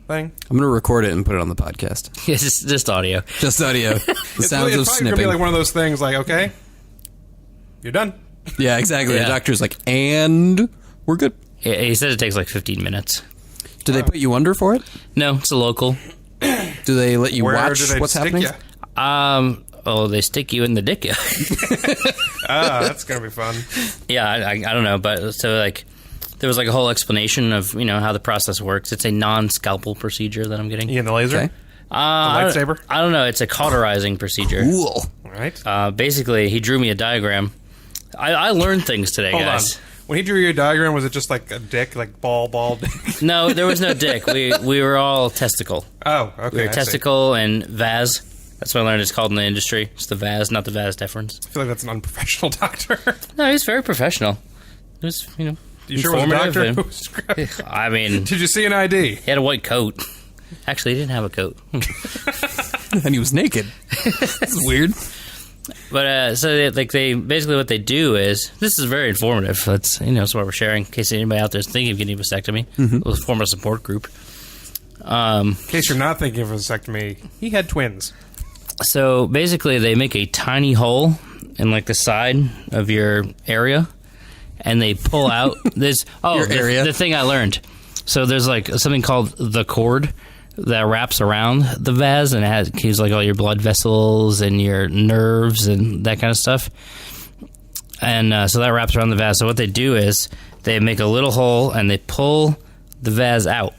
thing. I'm going to record it and put it on the podcast. Yeah, just audio. Just audio. The sounds It's of probably snipping. gonna be like one of those things. Like, okay, you're done. Yeah, exactly. Yeah. The doctor's like, and we're good. He said it takes like 15 minutes. Do they put you under for it? No, it's a local. Do they let you Where watch do they what's stick happening? ya? They stick you in the dick. Yeah. That's gonna be fun. Yeah, I don't know, but so like there was like a whole explanation of how the process works. It's a non-scalpel procedure that I'm getting. You in the laser? Okay. lightsaber? I don't know. It's a cauterizing procedure. Cool. All right. Basically, he drew me a diagram. I learned things today, Hold on. guys. When he drew your diagram, was it just like a dick, like ball dick? No, there was no dick. We were all testicle. Oh, okay. We were I see. testicle and vas. That's what I learned it's called in the industry. It's the vas, not the vas deferens. I feel like that's an unprofessional doctor. No, he was very professional. It was, You sure it was a doctor? informative who was and- I mean, Did you see an ID? he had a white coat. Actually, he didn't have a coat. And he was naked. That's weird. But so they basically what they do is this is very informative. That's that's what we're sharing. In case anybody out there is thinking of getting a vasectomy, we'll form a support group. In case you're not thinking of a vasectomy, he had twins. So basically, they make a tiny hole in like the side of your area, and they pull out this. Your area. The thing I learned. So there's like something called the cord that wraps around the vas, and it keeps like all your blood vessels and your nerves and that kind of stuff. And so that wraps around the vas. So what they do is they make a little hole and they pull the vas out.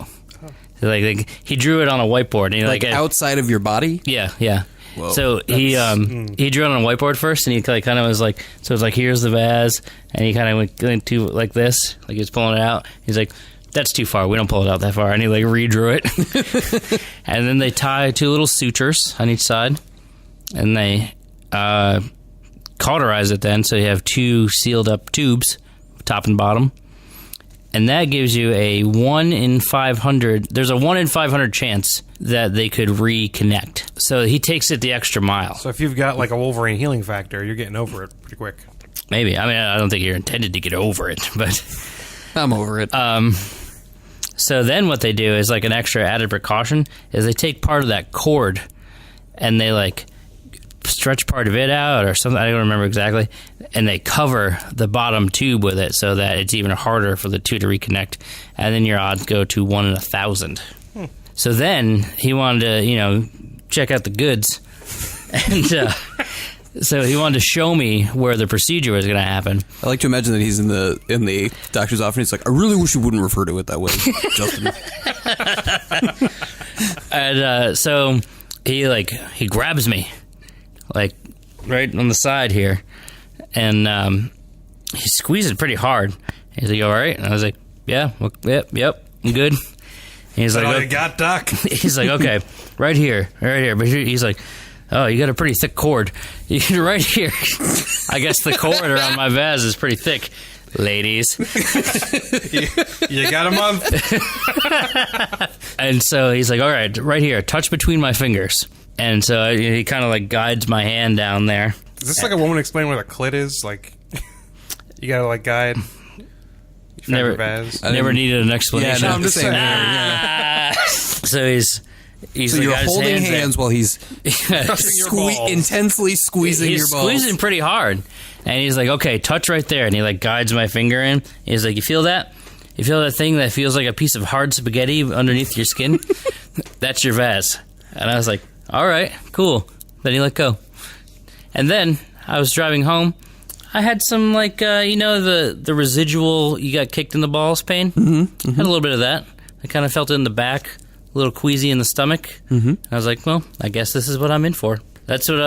Like he drew it on a whiteboard. And he Like outside of your body? Yeah. Whoa. So he drew it on a whiteboard first, and he kind of was like, so it's like here's the vas, and he kind of went to like this, like he was pulling it out. He's like, that's too far. We don't pull it out that far. And he like redrew it, and then they tie two little sutures on each side, and they cauterize it. Then so you have two sealed up tubes, top and bottom. And that gives you a 1 in 500. There's a 1 in 500 chance that they could reconnect. So he takes it the extra mile. So if you've got like a Wolverine healing factor, you're getting over it pretty quick. Maybe. I mean, I don't think you're intended to get over it, but I'm over it. so then what they do is like an extra added precaution is they take part of that cord and they like stretch part of it out or something. I don't remember exactly. And they cover the bottom tube with it so that it's even harder for the two to reconnect. And then your odds go to 1 in 1,000. So then he wanted to, check out the goods. And so he wanted to show me where the procedure was going to happen. I like to imagine that he's in the doctor's office. He's like, I really wish you wouldn't refer to it that way, Justin. And so he grabs me, like right on the side here, and he squeezed it pretty hard. He's like, "All right," and I was like, "Yeah, yep, I'm good." And he's like, "Oh, you got Doc." He's like, "Okay, right here." But he's like, "Oh, you got a pretty thick cord." Right here. I guess the cord around my vase is pretty thick, ladies. You got a month. And so he's like, all right, right here, touch between my fingers. And so he kind of like guides my hand down there. Is this like a woman explaining where the clit is? Like, you gotta like guide. Never needed an explanation. Yeah, no, I'm just saying. Yeah. So he's so you're holding hands while he's intensely squeezing your balls. He's squeezing pretty hard. And he's like, okay, touch right there. And he like guides my finger in. He's like, you feel that? You feel that thing that feels like a piece of hard spaghetti underneath your skin? That's your vase. And I was like, all right, cool. Then he let go. And then I was driving home. I had some like, the residual, you got kicked in the balls pain. Mm-hmm. Had a little bit of that. I kind of felt it in the back, a little queasy in the stomach. Mm-hmm. I was like, well, I guess this is what I'm in for. That's what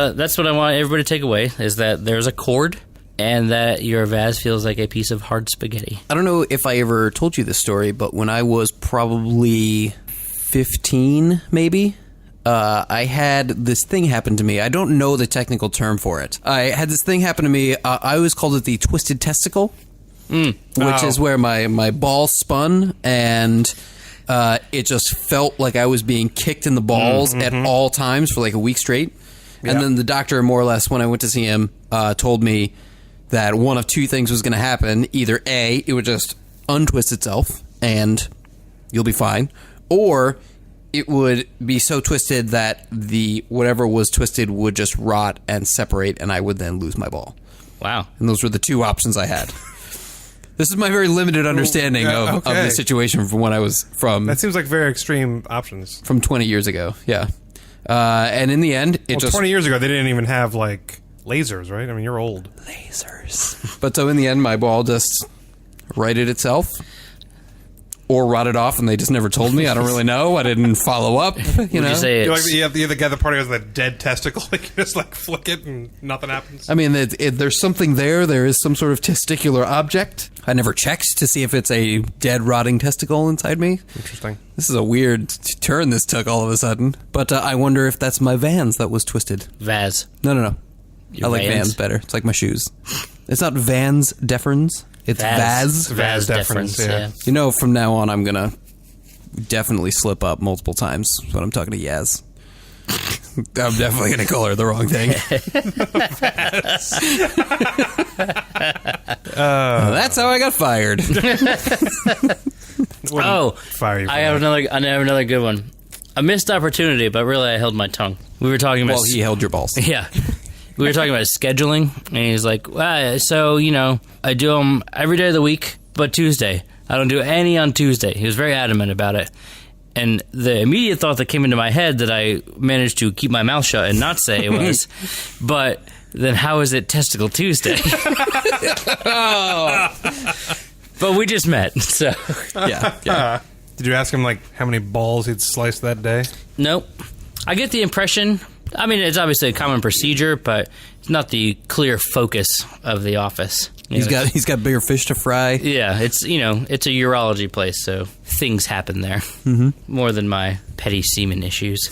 I want everybody to take away, is that there's a cord and that your vase feels like a piece of hard spaghetti. I don't know if I ever told you this story, but when I was probably 15, maybe, I had this thing happen to me. I don't know the technical term for it. I had this thing happen to me. I always called it the twisted testicle, which is where my ball spun and it just felt like I was being kicked in the balls at all times for like a week straight. Yeah. And then the doctor, more or less, when I went to see him, told me that one of two things was going to happen. Either A, it would just untwist itself and you'll be fine, or it would be so twisted that the whatever was twisted would just rot and separate, and I would then lose my ball. Wow. And those were the two options I had. This is my very limited understanding of the situation from when I was from. That seems like very extreme options. From 20 years ago, yeah. And in the end, it 20 years ago, they didn't even have, like, lasers, right? I mean, you're old. Lasers. But so in the end, my ball just righted itself. Or rotted off, and they just never told me. I don't really know. I didn't follow up. You know, you say you're like the guy. The party has that dead testicle. Like you just like flick it, and nothing happens. I mean, there's something there. There is some sort of testicular object. I never checked to see if it's a dead, rotting testicle inside me. Interesting. This is a weird turn this took all of a sudden. But I wonder if that's my Vans that was twisted. Vaz. No. Your I like Vans better. It's like my shoes. It's not Vans deferens. It's Vaz. Vaz deference, yeah. You know, from now on, I'm going to definitely slip up multiple times when I'm talking to Yaz. I'm definitely going to call her the wrong thing. That's how I got fired. I have another good one. A missed opportunity, but really I held my tongue. We were talking about... Well, he held your balls. Yeah. We were talking about scheduling, and he's like, so, I do them every day of the week, but Tuesday. I don't do any on Tuesday. He was very adamant about it. And the immediate thought that came into my head that I managed to keep my mouth shut and not say was, but then how is it Testicle Tuesday? But we just met, so. Yeah. Did you ask him, like, how many balls he'd sliced that day? Nope. I get the impression... I mean, it's obviously a common procedure, but it's not the clear focus of the office. He's got bigger fish to fry. Yeah, it's it's a urology place, so things happen there more than my petty semen issues.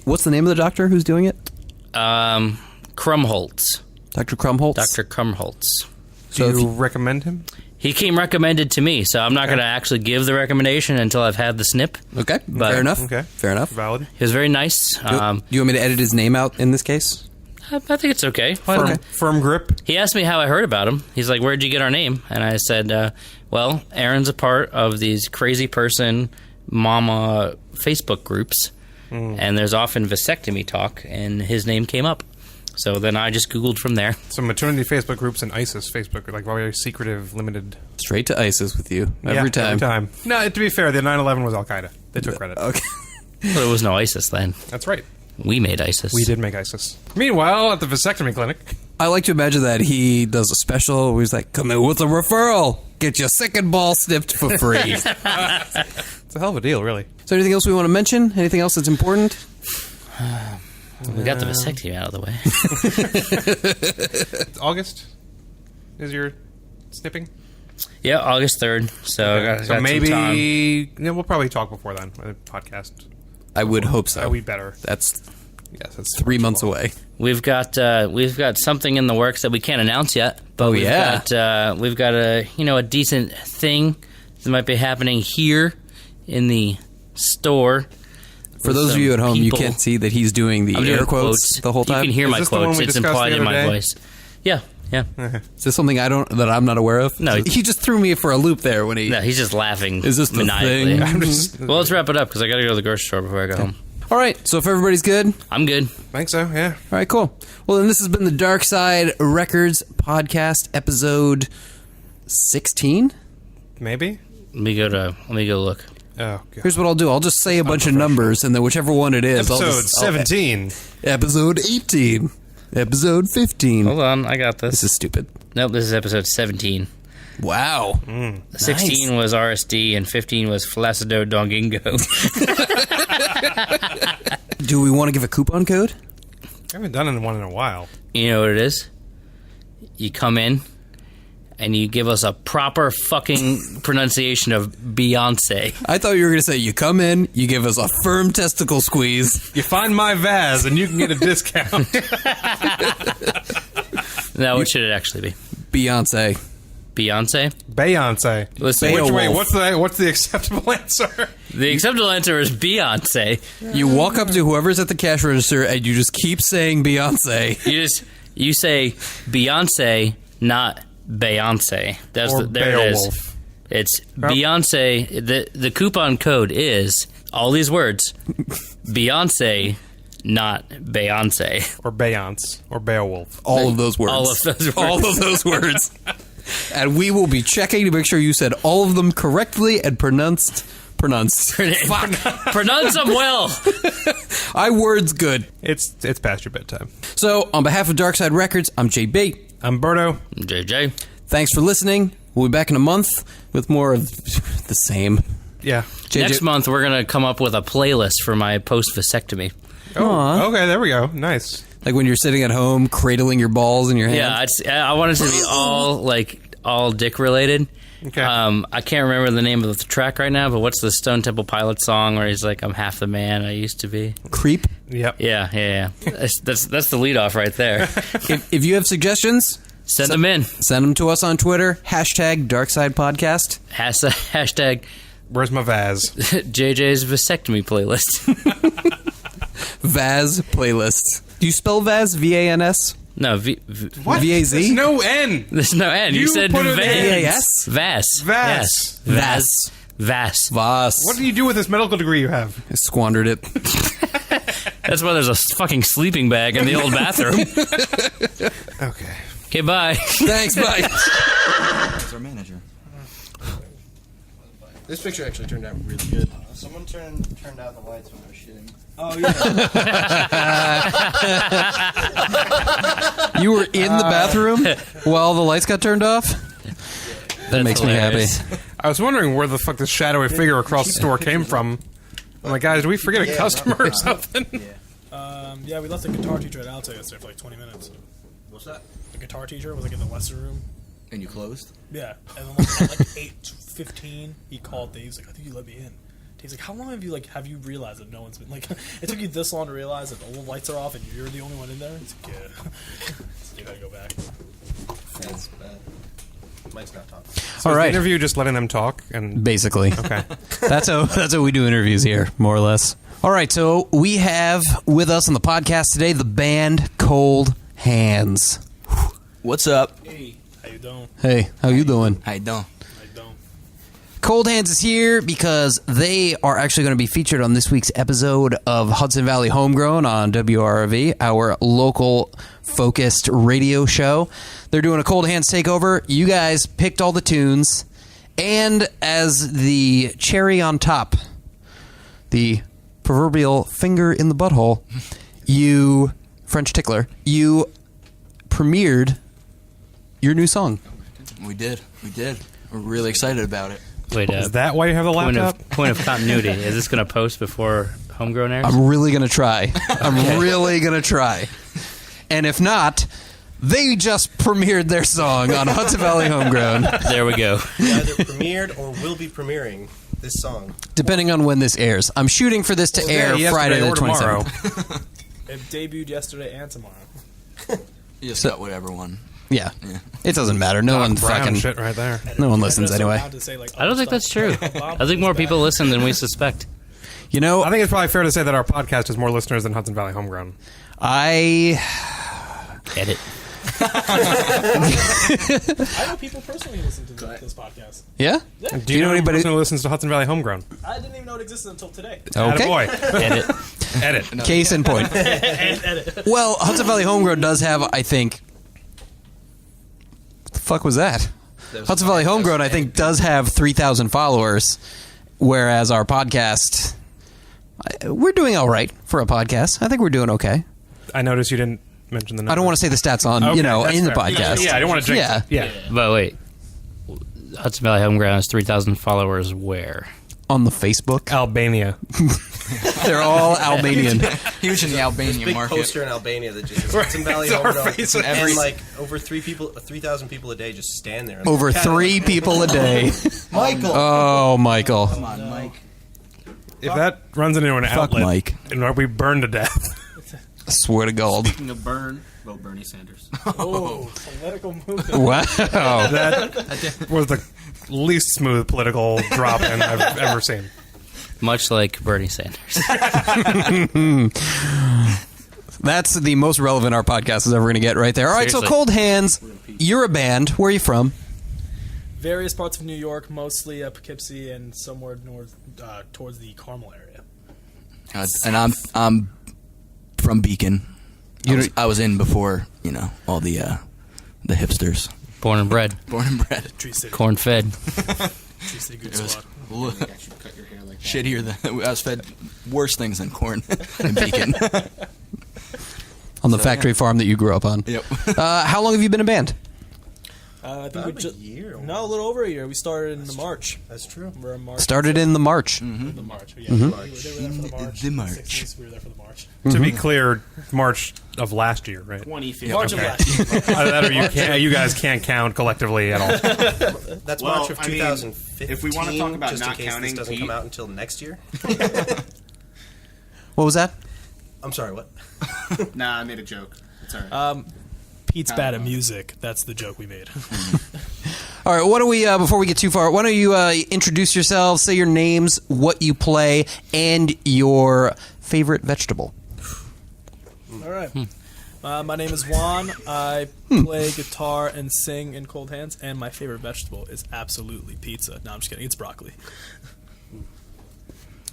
What's the name of the doctor who's doing it? Krumholtz. Dr. Krumholtz. Dr. Krumholtz. Do you recommend him? He came recommended to me, so I'm not going to actually give the recommendation until I've had the snip. Okay, but fair enough. Okay, fair enough. Valid. He was very nice. Do you want me to edit his name out in this case? I think it's okay. Firm grip. He asked me how I heard about him. He's like, "Where'd you get our name?" And I said, "Well, Aaron's a part of these crazy person mama Facebook groups, and there's often vasectomy talk, and his name came up. So then I just Googled from there. Some maternity Facebook groups and ISIS Facebook are like very secretive, limited. Straight to ISIS with you every time. Every time. No, to be fair, the 9/11 was Al Qaeda. They took credit. Okay. Well, there was no ISIS then. That's right. We made ISIS. We did make ISIS. Meanwhile, at the vasectomy clinic, I like to imagine that he does a special where he's like, come in with a referral. Get your second ball snipped for free. it's a hell of a deal, really. Is there anything else we want to mention? Anything else that's important? We got the vasectomy out of the way. August is your snipping? Yeah, August 3rd. So, got So some maybe time. we'll probably talk before then. A podcast. I would hope so. We better. That's That's 3 months away. We've got something in the works that we can't announce yet. But we've got a decent thing that might be happening here in the store. For those of you at home, you can't see that he's doing the air quotes the whole time. You can hear my this the one quotes. we It's discussed implied the in my other day? voice. Yeah. Is this something that I'm not aware of? No. He just threw me for a loop there when he. No, he's just laughing. Is this the maniacally. thing? I'm just, Well, let's wrap it up because I got to go to the grocery store before I go home. All right. So if everybody's good, I'm good. think so, yeah. all right, cool. Well, then this has been the Darkside Records Podcast, episode 16. Maybe? Let me go look. Oh, God. Here's what I'll do. I'll just say a bunch of numbers, and then whichever one it is, Episode 17. Episode 18. Episode 15. Hold on, I got this. This is stupid. Nope, this is episode 17. Wow. 16 was RSD and 15 was Flaccido Dongingo. Do we want to give a coupon code? I haven't done one in a while. You know what it is? You come in and you give us a proper fucking pronunciation of Beyonce. I thought you were going to say you come in, you give us a firm testicle squeeze. You find my vase and you can get a discount. Now, what should it actually be? Beyonce. Beyonce? Beyonce. Listen, Wait, Beowulf. what's the acceptable answer? the acceptable answer is Beyonce. You walk up to whoever's at the cash register and you just keep saying Beyonce. You say Beyonce, not Bayonse. There it is. Beowulf. It's Beyonce. The coupon code is all these words. Beyonce, not Beyonce. Or Beyonce. Or Beowulf. All of those words. All of those words. All of those words. And we will be checking to make sure you said all of them correctly and pronounced. Fuck. Pronounce them well. I words good. It's past your bedtime. So, on behalf of Darkside Records, I'm JB. I'm Berto. JJ. Thanks for listening. We'll be back in a month with more of the same. Yeah. JJ. Next month, we're going to come up with a playlist for my post-vasectomy. Oh, okay, there we go. Nice. Like when you're sitting at home, cradling your balls in your hand. Yeah, I want it to be all dick related. Okay. I can't remember the name of the track right now, but what's the Stone Temple Pilots song where he's like, "I'm half the man I used to be." Creep. Yep. Yeah. That's the lead off right there. If you have suggestions, Send them in. send them to us on Twitter. Hashtag Darkside Podcast. Hashtag Where's my vase? JJ's vasectomy playlist. Vaz playlist. Do you spell Vaz? V-A-N-S? No, What? V-A-Z? There's no N. there's no N. You You said put an Vans. V-A-S? Vas. Vas. Vas. What do you do with this medical degree you have? I squandered it. That's why there's a fucking sleeping bag in the old bathroom. Okay. Okay, bye. Thanks, bye. That's our manager. This picture actually turned out really good. Someone turned out the lights when I was shitting. Oh, yeah. You were in the bathroom while the lights got turned off? That makes hilarious. me happy. I was wondering where the fuck this shadowy figure across the store came from. I'm like, guys, did we forget a customer or something? Yeah, we left the guitar teacher at Alta yesterday for like 20 minutes. What's that? The guitar teacher was like in the Western room. And you closed? Yeah. And then like, at like 8:15, he called Dave's like, I think you let me in. Dave's like, how long have you realized that no one's been like? It took you this long to realize that all the lights are off and you're the only one in there. It's like, yeah. So you gotta go back. That's bad. Mike's not talking. So All is right. the interview just letting them talk? And Basically. okay. That's how we do interviews here, more or less. All right, so we have with us on the podcast today the band Cold Hands. What's up? Hey, how you doing? Hey, how you doing? How you doing? I don't. Cold Hands is here because they are actually going to be featured on this week's episode of Hudson Valley Homegrown on WRV, our local focused radio show. They're doing a Cold Hands takeover. You guys picked all the tunes, and as the cherry on top, the proverbial finger in the butthole, you, French tickler, you premiered your new song. We did. We're really excited about it. Wait, Is that why you have the laptop? point of continuity. Is this going to post before Homegrown airs? I'm really going to try. Really going to try. And if not, they just premiered their song on Hudson Valley Homegrown. There we go. We either premiered or will be premiering this song. Depending on when this airs. I'm shooting for this to air Friday the 27th. It debuted yesterday and tomorrow. You just got whatever one. Yeah. It doesn't matter. No one Brown fucking... shit right there. No one listens And they're so anyway. loud to say, like, I don't think that's true. I think more people listen than we suspect. You know, I think it's probably fair to say that our podcast has more listeners than Hudson Valley Homegrown. I Edit. I know people personally listen to this podcast. Yeah? Do you know anybody who listens to Hudson Valley Homegrown? I didn't even know it existed until today. Okay. Attaboy. Edit. Case in point. Edit. Well, Hudson Valley Homegrown does have, I think... What the fuck was that? Hudson Valley Homegrown, I think, does have 3,000 followers, whereas our podcast... We're doing all right for a podcast. I think we're doing okay. I noticed you didn't mention the number. I don't want to say the stats on, Okay, in the that's fair. podcast. Yeah, I don't want to jinx it. Yeah. But wait. Hudson Valley Homegrown has 3,000 followers where? On the Facebook. Albania. They're all Albanian. Huge in the Albanian Big market. poster in Albania that just Hudson Valley It's our Homegrown, face and every- like over 3,000 people a day just stand there. Over 3 people a day. Michael. Oh, Michael. Come on, Mike. If that runs into an outlet, Mike. and we burn to death. I swear to God. Speaking of burn, vote Bernie Sanders. Oh, political movement. Wow. That was the least smooth political drop in I've ever seen. Much like Bernie Sanders. That's the most relevant our podcast is ever going to get right there. All right, so Seriously. Cold Hands, you're a band. Where are you from? Various parts of New York, mostly Poughkeepsie and somewhere north towards the Carmel area. And I'm from Beacon. I was in before, all the hipsters. Born and bred. Born and bred. Tree City. Corn fed. Tree City good squad. Shittier than I was fed worse things than corn in Beacon. On the factory farm that you grew up on. Yep. How long have you been a band? I think About a year. No, a little over a year. We started in the March. That's true. We're in March. Started in the March. The March. Yeah, Mm-hmm. they were there for the March. The March. 16th, we were there for the March. To be clear, March of last year, right? 2015. March of last year. Either that or you guys can't count collectively at all. That's Well, March of I mean, 2015. if we wanna talk about just not in case counting this doesn't Pete. come out until next year. What was that? I'm sorry. What? Nah, I made a joke. It's alright. Pete's bad at music. That's the joke we made. All right, why don't we, before we get too far, why don't you introduce yourselves, say your names, what you play, and your favorite vegetable. All right. My name is Juan. I play guitar and sing in Cold Hands, and my favorite vegetable is absolutely pizza. No, I'm just kidding. It's broccoli.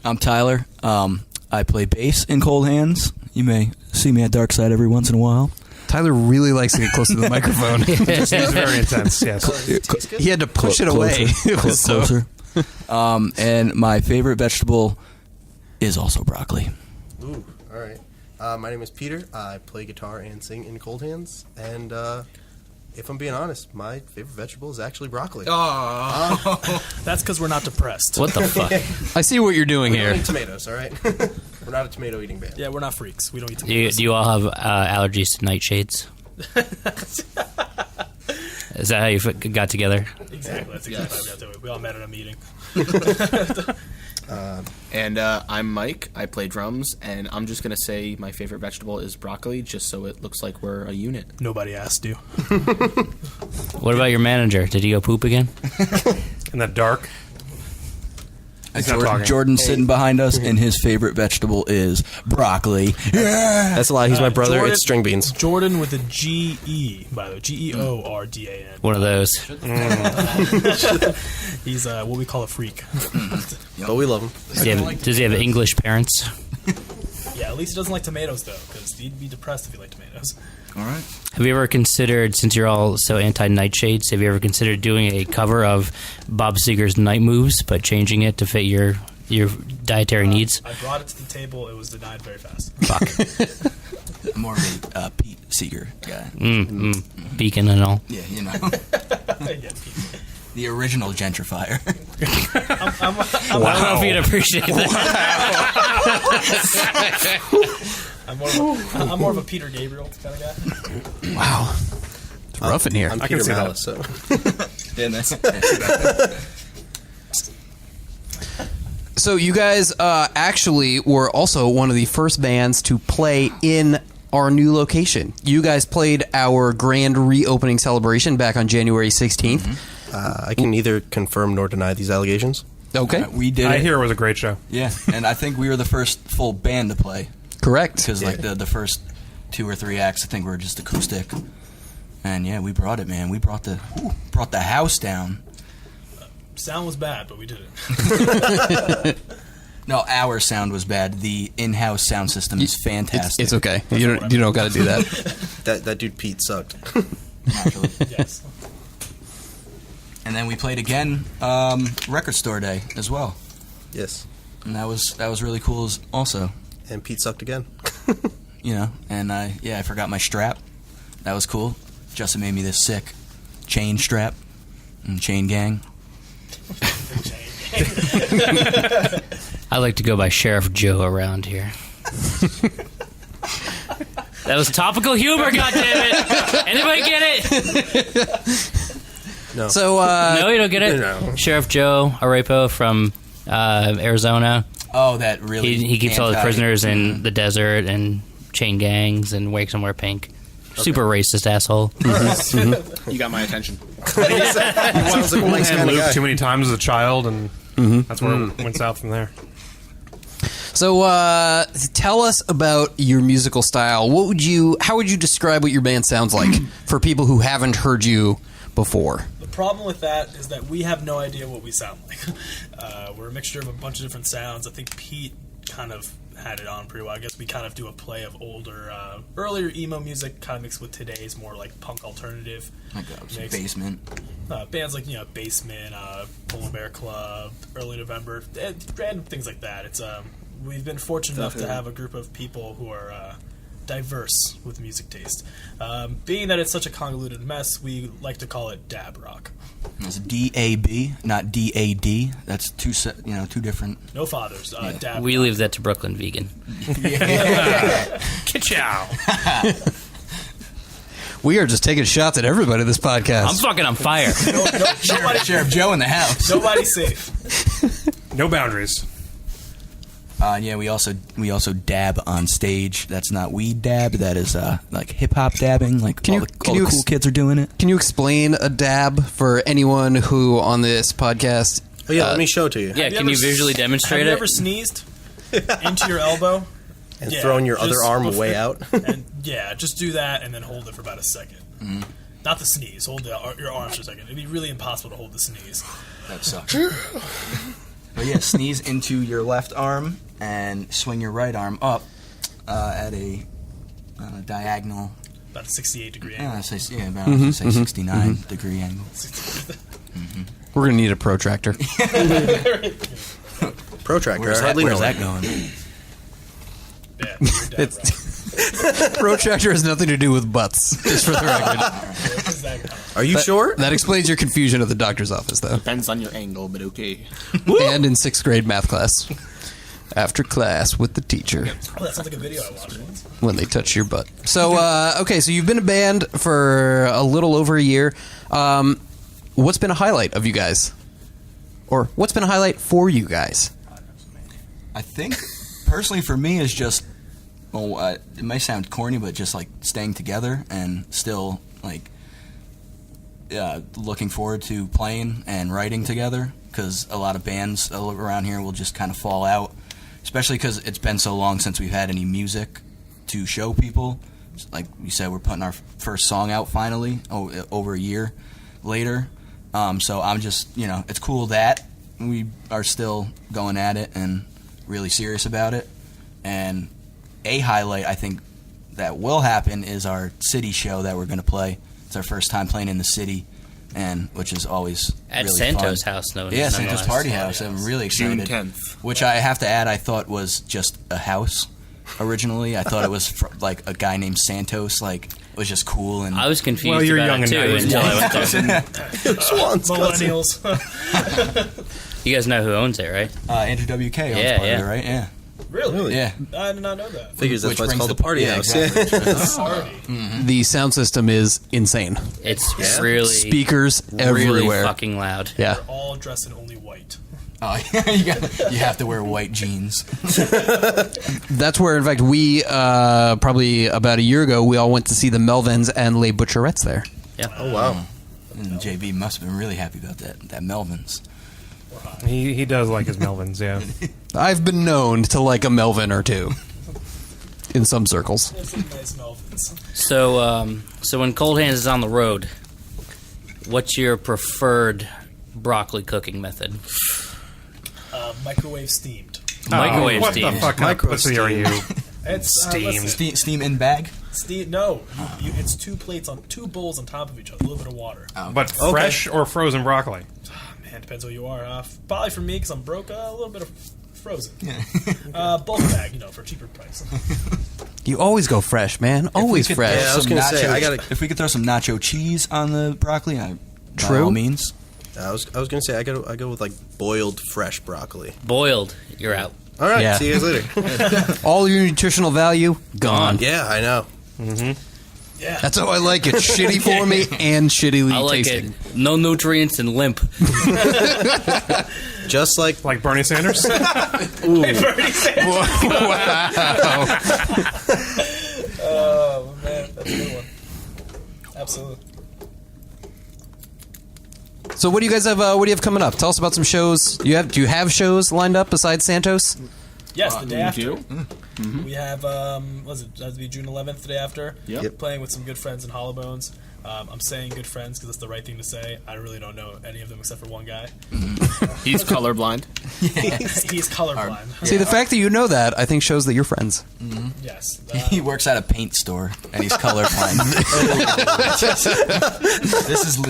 I'm Tyler. I play bass in Cold Hands. You may see me at Darkside every once in a while. Tyler really likes to get close to the microphone. It's very intense, yes. He had to push it away. It was so... Closer. And my favorite vegetable is also broccoli. Ooh, all right. My name is Peter. I play guitar and sing in Cold Hands. And if I'm being honest, my favorite vegetable is actually broccoli. That's because we're not depressed. What the fuck? I see what you're doing We don't here. eat tomatoes, all right? We're not a tomato-eating band. Yeah, we're not freaks. We don't eat Do tomatoes. you all have allergies to nightshades? Is that how you got together? Exactly. That's exactly how we got to it. We all met at a meeting. And I'm Mike. I play drums, and I'm just gonna say my favorite vegetable is broccoli, just so it looks like we're a unit. Nobody asked you. What about your manager? Did he go poop again? In the dark. Jordan's sitting behind us, and his favorite vegetable is broccoli. Yeah! That's a lie. He's my brother. Jordan, it's string beans. Jordan with a G-E, by the way. Geordan. One of those. He's what we call a freak. But we love him. Does he have English parents? Yeah, at least he doesn't like tomatoes, though, because he'd be depressed if he liked tomatoes. All right. Have you ever considered, since you're all so anti-Nightshades, have you ever considered doing a cover of Bob Seger's Night Moves, but changing it to fit your dietary needs? I brought it to the table. It was denied very fast. Fuck. I'm more of a Pete Seeger guy. Beacon and all. Yeah, you know. Yeah, The original gentrifier. I don't know if you'd appreciate that. I'm more of a Peter Gabriel kind of guy. Wow. It's rough in here. I'm I Peter can see that. Malice, so. So you guys actually were also one of the first bands to play in our new location. You guys played our grand reopening celebration back on January 16th. I can neither confirm nor deny these allegations. Okay. We did I it. hear it was a great show. Yeah, and I think we were the first full band to play. Correct. Because like the first 2 or 3 acts, I think were just acoustic. And yeah, we brought it, man. We brought the house down. Sound was bad, but we did it. No, our sound was bad. The in-house sound system is fantastic. It's okay. You don't got to do that. That dude Pete sucked. Naturally. Yes. And then we played again Record Store Day as well. Yes. And that was really cool also. And Pete sucked again. You know, and I forgot my strap. That was cool. Justin made me this sick chain strap and chain gang. I like to go by Sheriff Joe around here. That was topical humor, goddammit! Anybody get it? No. So, No, you don't get it? No. Sheriff Joe Arepo from Arizona. Oh, that really... He keeps all the prisoners in the desert and chain gangs and makes them wear pink. Super racist asshole. You got my attention. And Luke too many times as a child, and that's where it went south from there. So, tell us about your musical style. How would you describe what your band sounds like for people who haven't heard you before? The problem with that is that we have no idea what we sound like. We're a mixture of a bunch of different sounds. I think Pete kind of had it on pretty well. I guess we kind of do a play of older, earlier emo music, kind of mixed with today's more like punk alternative. Like Basement. Bands like Basement, Polar Bear Club, Early November, random things like that. It's we've been fortunate enough to have a group of people who are diverse with music taste. Being that it's such a convoluted mess, we like to call it dab rock. It's D-A-B, not D-A-D. That's two different... No fathers. Dab We rock. leave that to Brooklyn Vegan. Ka-chow! We are just taking shots at everybody in this podcast. I'm fucking on fire. Sheriff Joe in the house. Nobody's safe. No boundaries. Yeah, we also dab on stage. That's not weed dab. That is like hip hop dabbing. Like all the cool kids are doing it. Can you explain a dab for anyone who on this podcast? Oh yeah, let me show it to you. Yeah, can you visually demonstrate Have you it? ever sneezed into your elbow? And throwing your other arm way out. And just do that and then hold it for about a second. Not the sneeze. Hold your arms for a second. It'd be really impossible to hold the sneeze. That sucks. But yeah, sneeze into your left arm and swing your right arm up at a diagonal. About a 68-degree angle. About 69 degree angle. We're gonna need a protractor. Protractor. Where's that going? Yeah, you're dead right. Protractor has nothing to do with butts, just for the record. Are you sure? That explains your confusion at the doctor's office, though. Depends on your angle, but okay. And in 6th grade math class. After class with the teacher. Oh, that sounds like a video I watched once. When they touch your butt. So, okay, so you've been a band for a little over a year. What's been a highlight of you guys? Or what's been a highlight for you guys? I think, personally for me, is just, it may sound corny, but just like staying together and still like looking forward to playing and writing together. because a lot of bands around here will just kind of fall out, especially because it's been so long since we've had any music to show people. Like we said, we're putting our first song out finally, over a year later. So I'm just, it's cool that we are still going at it and really serious about it. And a highlight, I think, that will happen is our city show that we're going to play. It's our first time playing in the city, and which is always at really Santos fun. House, no? Yeah, Santos Party House. I'm really excited. June 10th. Which I have to add, I thought was just a house originally. I thought it was like a guy named Santos. Like, it was just cool. And I was confused. Well, you're about young it too and until I went there. Millennials. You guys know who owns it, right? Andrew WK owns Yeah, part yeah. of it, right? Yeah. Really? Yeah. I did not know that. Figures that's Which why it's brings called the- the party yeah, house. exactly. Yeah. The sound system is insane. It's really Speakers really everywhere. fucking loud. Yeah. They're all dressed in only white. Oh, you have to wear white jeans. That's where, in fact, we, probably about a year ago, we all went to see the Melvins and Les Butcherettes there. Yeah. Oh, wow. And JB must have been really happy about that Melvins. He does like his Melvins, yeah. I've been known to like a Melvin or two. In some circles. There's some nice Melvins. So when Cold Hands is on the road, what's your preferred broccoli cooking method? Microwave steamed. Microwave what steamed. the fuck kind of pussy are you? It's Steamed. Steam in bag? No, it's two bowls on top of each other, a little bit of water. But fresh or frozen broccoli? Man, depends who you are. Probably for me, because I'm broke, a little bit of frozen. Bulk bag, for a cheaper price. You always go fresh, man. Always fresh. Yeah, I was going to say, If we could throw some nacho cheese on the broccoli, by True. all means. I was going to say, I go with, like, boiled fresh broccoli. Boiled, you're out. All right, Yeah. see you guys later. All your nutritional value, gone. Yeah, I know. Yeah. That's how I like it. Shitty for me and shittily I like tasting. it. No nutrients and limp. Just like Bernie Sanders? Bernie Sanders. Wow. Oh, man, that's a good one. Absolutely. So what do you guys have? What do you have coming up? Tell us about some shows. Do you have shows lined up besides Santos? Yes, the day after. Mm-hmm. We have, was it has to be June 11th, the day after? Yep. Playing with some good friends in Hollowbones. I'm saying good friends because it's the right thing to say. I really don't know any of them except for one guy. He's colorblind. He's colorblind. See, the fact that you know that, I think shows that you're friends. Yes. He works at a paint store and he's colorblind.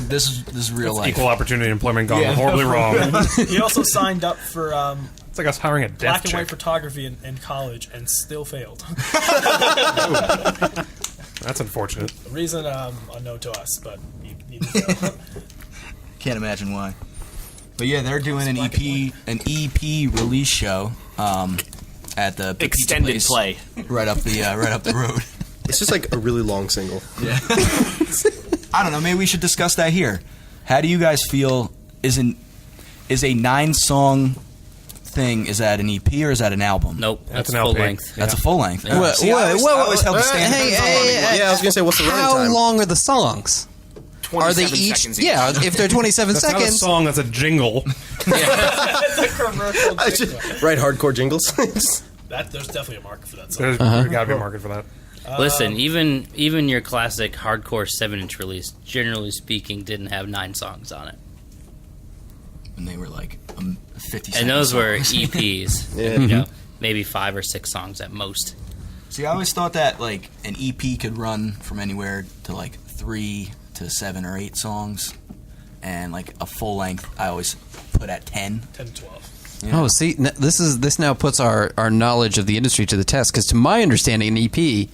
This is real life. Equal opportunity employment gone horribly wrong. He also signed up for It's like us hiring a deaf black and chick. white photography in college and still failed. That's unfortunate. The reason unknown to us, but he failed. Can't imagine why. But yeah, they're doing an EP release show at the pizza Extended place play. right up the road. it's just like a really long single. Yeah. I don't know. Maybe we should discuss that here. How do you guys feel? Is a 9-song thing? Is that an EP or is that an album? Nope, that's an full LP. length. That's a full length. Yeah. See, I always held the standard. Yeah, I was gonna say, what's the running How time? long are the songs? Are they 27 each? seconds each. Yeah, if they're 27 That's not a seconds. song, that's a jingle. It's a commercial. Right, hardcore jingles. There's definitely a market for that song. There's got to be a market for that. Listen, even your classic hardcore 7-inch release, generally speaking, didn't have 9 songs on it. And they were like 50. And those were songs. EPs. Yeah. You know, maybe 5 or 6 songs at most. See, I always thought that like an EP could run from anywhere to like 3 to 7 or 8 songs, and like a full length I always put at 10. 10 to 12. Yeah. Oh, see, this now puts our knowledge of the industry to the test. Because to my understanding, an EP.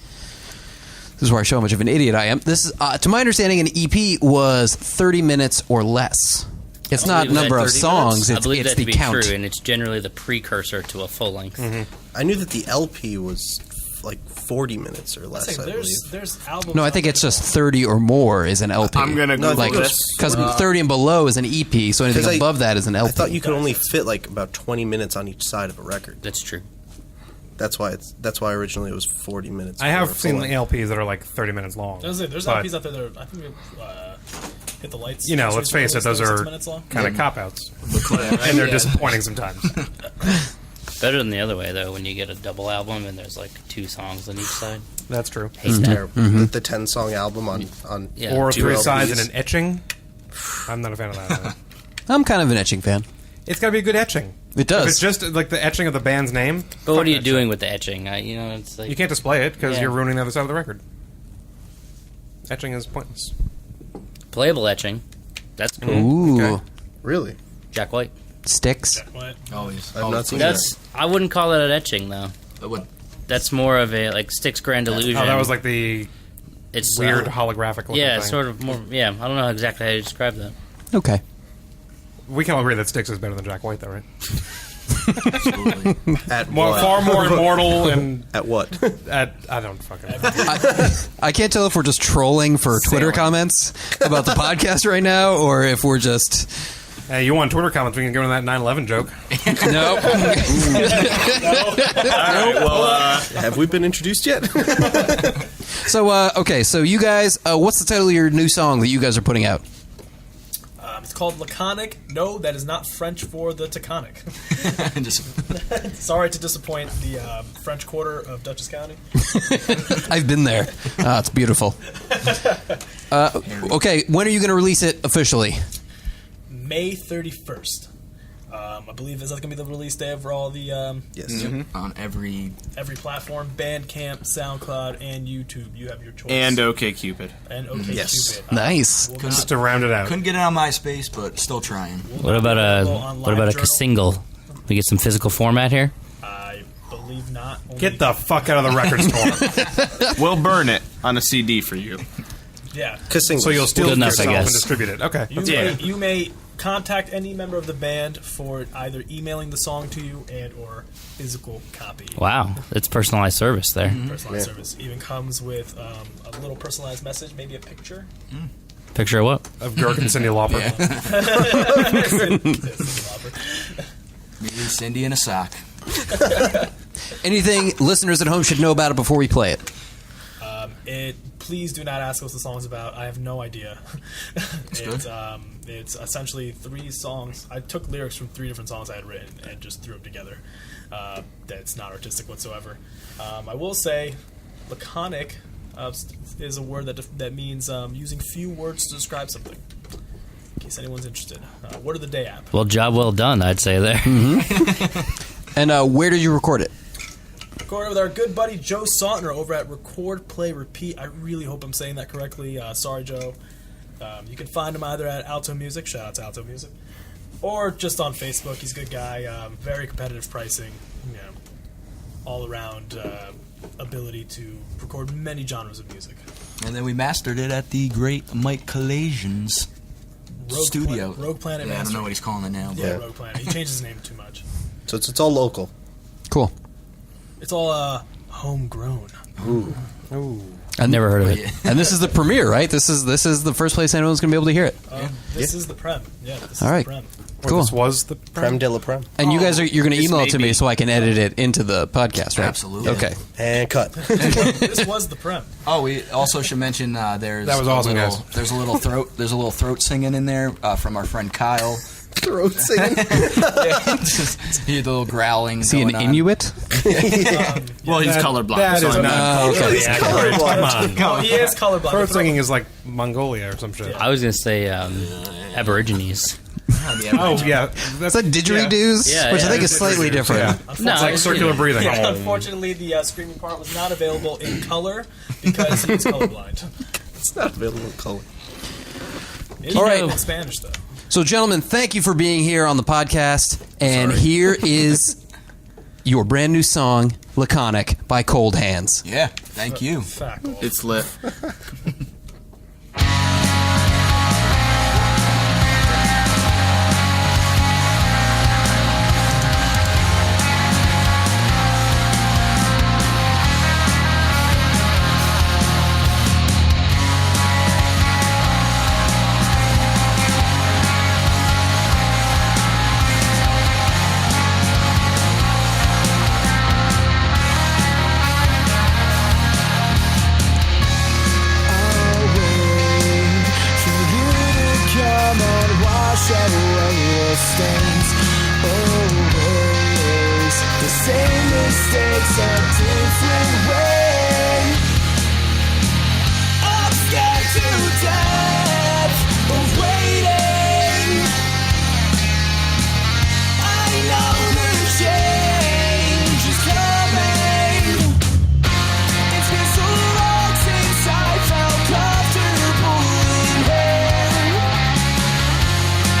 This is where I show how much of an idiot I am. This is, to my understanding, an EP was 30 minutes or less. It's not believe number that of 30 songs. I It's believe that the to be count. true, and it's generally the precursor to a full length. I knew that the LP was like 40 minutes or less. I believe. There's albums. No, I think it's just 30 or more is an LP. I'm gonna No, I Google think it this. was- Because 30 and below is an EP, so anything 'Cause above that is an LP. I thought you could only fit like about 20 minutes on each side of a record. That's true. That's why originally it was 40 minutes. I have for a seen full the length. LPs that are like 30 minutes long. There's but LPs out there that are, I think hit the lights. You know, let's face it, those They're 6 are minutes long. kind of cop-outs. And they're disappointing sometimes. Better than the other way, though, when you get a double album and there's like 2 songs on each side. That's true. Hate that. Terrible. The 10-song album on Yeah. Or 2 3 LPs. sides and an etching. I'm not a fan of that either. I'm kind of an etching fan. It's got to be a good etching. It does. If it's just like the etching of the band's name. But what fuck are you that doing shit. with the etching? It's like You can't display it because Yeah. you're ruining the other side of the record. Etching is pointless. playable etching. That's cool. Ooh. Okay. Really? Jack White. Sticks. What? Always. I've not seen That's I wouldn't call that an etching though. What? That's more of a like Styx Grand Illusion. Oh, that was like the it's weird holographic looking Yeah, thing. sort of more. Yeah, I don't know exactly how to describe that. Okay. We can all agree that Styx is better than Jack White, though, right? Absolutely. At More, what? far more immortal and At what? I don't fucking know. I can't tell if we're just trolling for Twitter Sailing. comments about the podcast right now, or if we're just Hey, you want Twitter comments? We can go into that 9/11 joke. no. Have we been introduced yet? So okay, so you guys, what's the title of your new song that you guys are putting out? It's called Laconic. No, that is not French for the Taconic. Sorry to disappoint the French Quarter of Dutchess County. I've been there. It's beautiful. Okay, when are you going to release it officially? May 31st. I believe is that going to be the release day for all the Yes. On every. platform: Bandcamp, SoundCloud, and YouTube. You have your choice. And OkCupid. And OkCupid. Yes. Nice. We'll Just to round it out. Couldn't get it on MySpace, but still trying. What about a single? We get some physical format here. I believe not. Only Get the fuck out of the record store. We'll burn it on a CD for you. yeah. So you'll steal Good it enough, I yourself and guess. distribute it. Okay. You may contact any member of the band for either emailing the song to you and or physical copy. Wow, it's personalized service there. Personalized service even comes with a little personalized message, maybe a picture. Picture of what? Of Gurk and Cyndi Lauper. Maybe Cindy in a sock. Anything listeners at home should know about it before we play it? Please do not ask us what the song's about. I have no idea. It's essentially 3 songs. I took lyrics from 3 different songs I had written and just threw them together. That's not artistic whatsoever. I will say, laconic is a word that means using few words to describe something. In case anyone's interested. Word of the day app. Well, job well done, I'd say there. And where did you record it? Recorded with our good buddy Joe Sautner over at Record Play Repeat. I really hope I'm saying that correctly. Sorry, Joe. You can find him either at Alto Music, shout out to Alto Music, or just on Facebook. He's a good guy, very competitive pricing, all around ability to record many genres of music. And then we mastered it at the great Mike Calasian's studio. Rogue Planet Yeah, I don't Mastering. know what he's calling it now. Yeah, But Rogue Planet. He changed his name too much. So it's all local. Cool. It's all homegrown. I've never heard of it. And this is the premiere, right? This is the first place anyone's going to be able to hear it. This is the prem. Yeah, this All is right. the prem. Cool. This was the Creme de la Prem. And you guys you're going to This email may it to me be. so I can edit it into the podcast, right? Absolutely. Okay. And cut. This was the prem. Oh, we also should mention there's That was awesome, little, guys. There's a little throat singing in there from our friend Kyle. Throat singing. He had the little growling. Is he an going on. Inuit? Well, he's colorblind. That so is I'm not okay. accurate. Come on. Oh, he is colorblind. Throat singing is like Mongolia or some shit. I was going to say Aborigines. Oh, yeah. Is that didgeridoos? Yeah, Which I yeah. think is slightly different. Yeah. No, It's like circular breathing. Yeah, unfortunately, the screaming part was not available in color because he is colorblind. It's not available in color. It's All right. in Spanish, though. So, gentlemen, thank you for being here on the podcast. And here is your brand new song, Laconic, by Cold Hands. Yeah, thank you. Fact. It's lit. I mistakes a different way. I'm scared to death of waiting. I know the change is coming. It's been so long since I felt comfortable in here.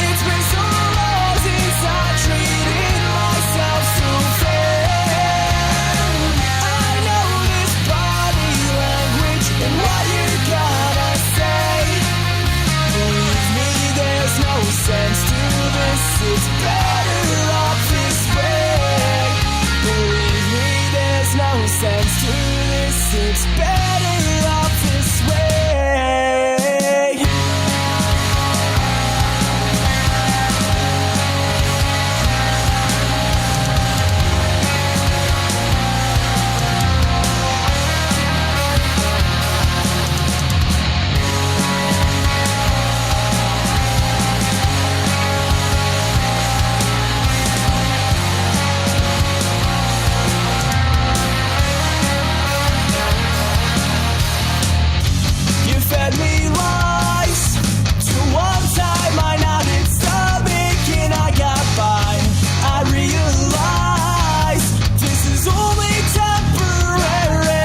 It's been so long since I treated myself so fair. I know this body language and what you're gonna say. Believe me, there's no sense to this. It's better off this way. Believe me, there's no sense to this. It's better off this way. You fed me lies. To one time I nodded stomach and I got by. I realize this is only temporary.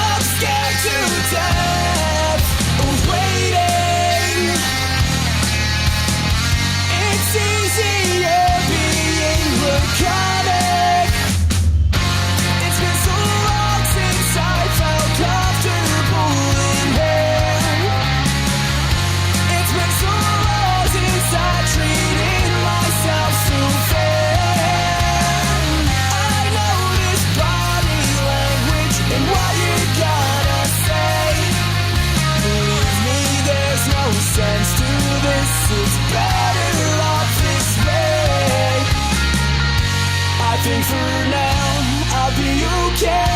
I'm scared to death of waiting. It's easier being laconic. It's been so long since I felt comfortable in here. It's been so long since I treated myself so fair. I know this body language and what you're gonna say. Believe me, there's no sense to this. It's better off this way. I think for now I'll be okay.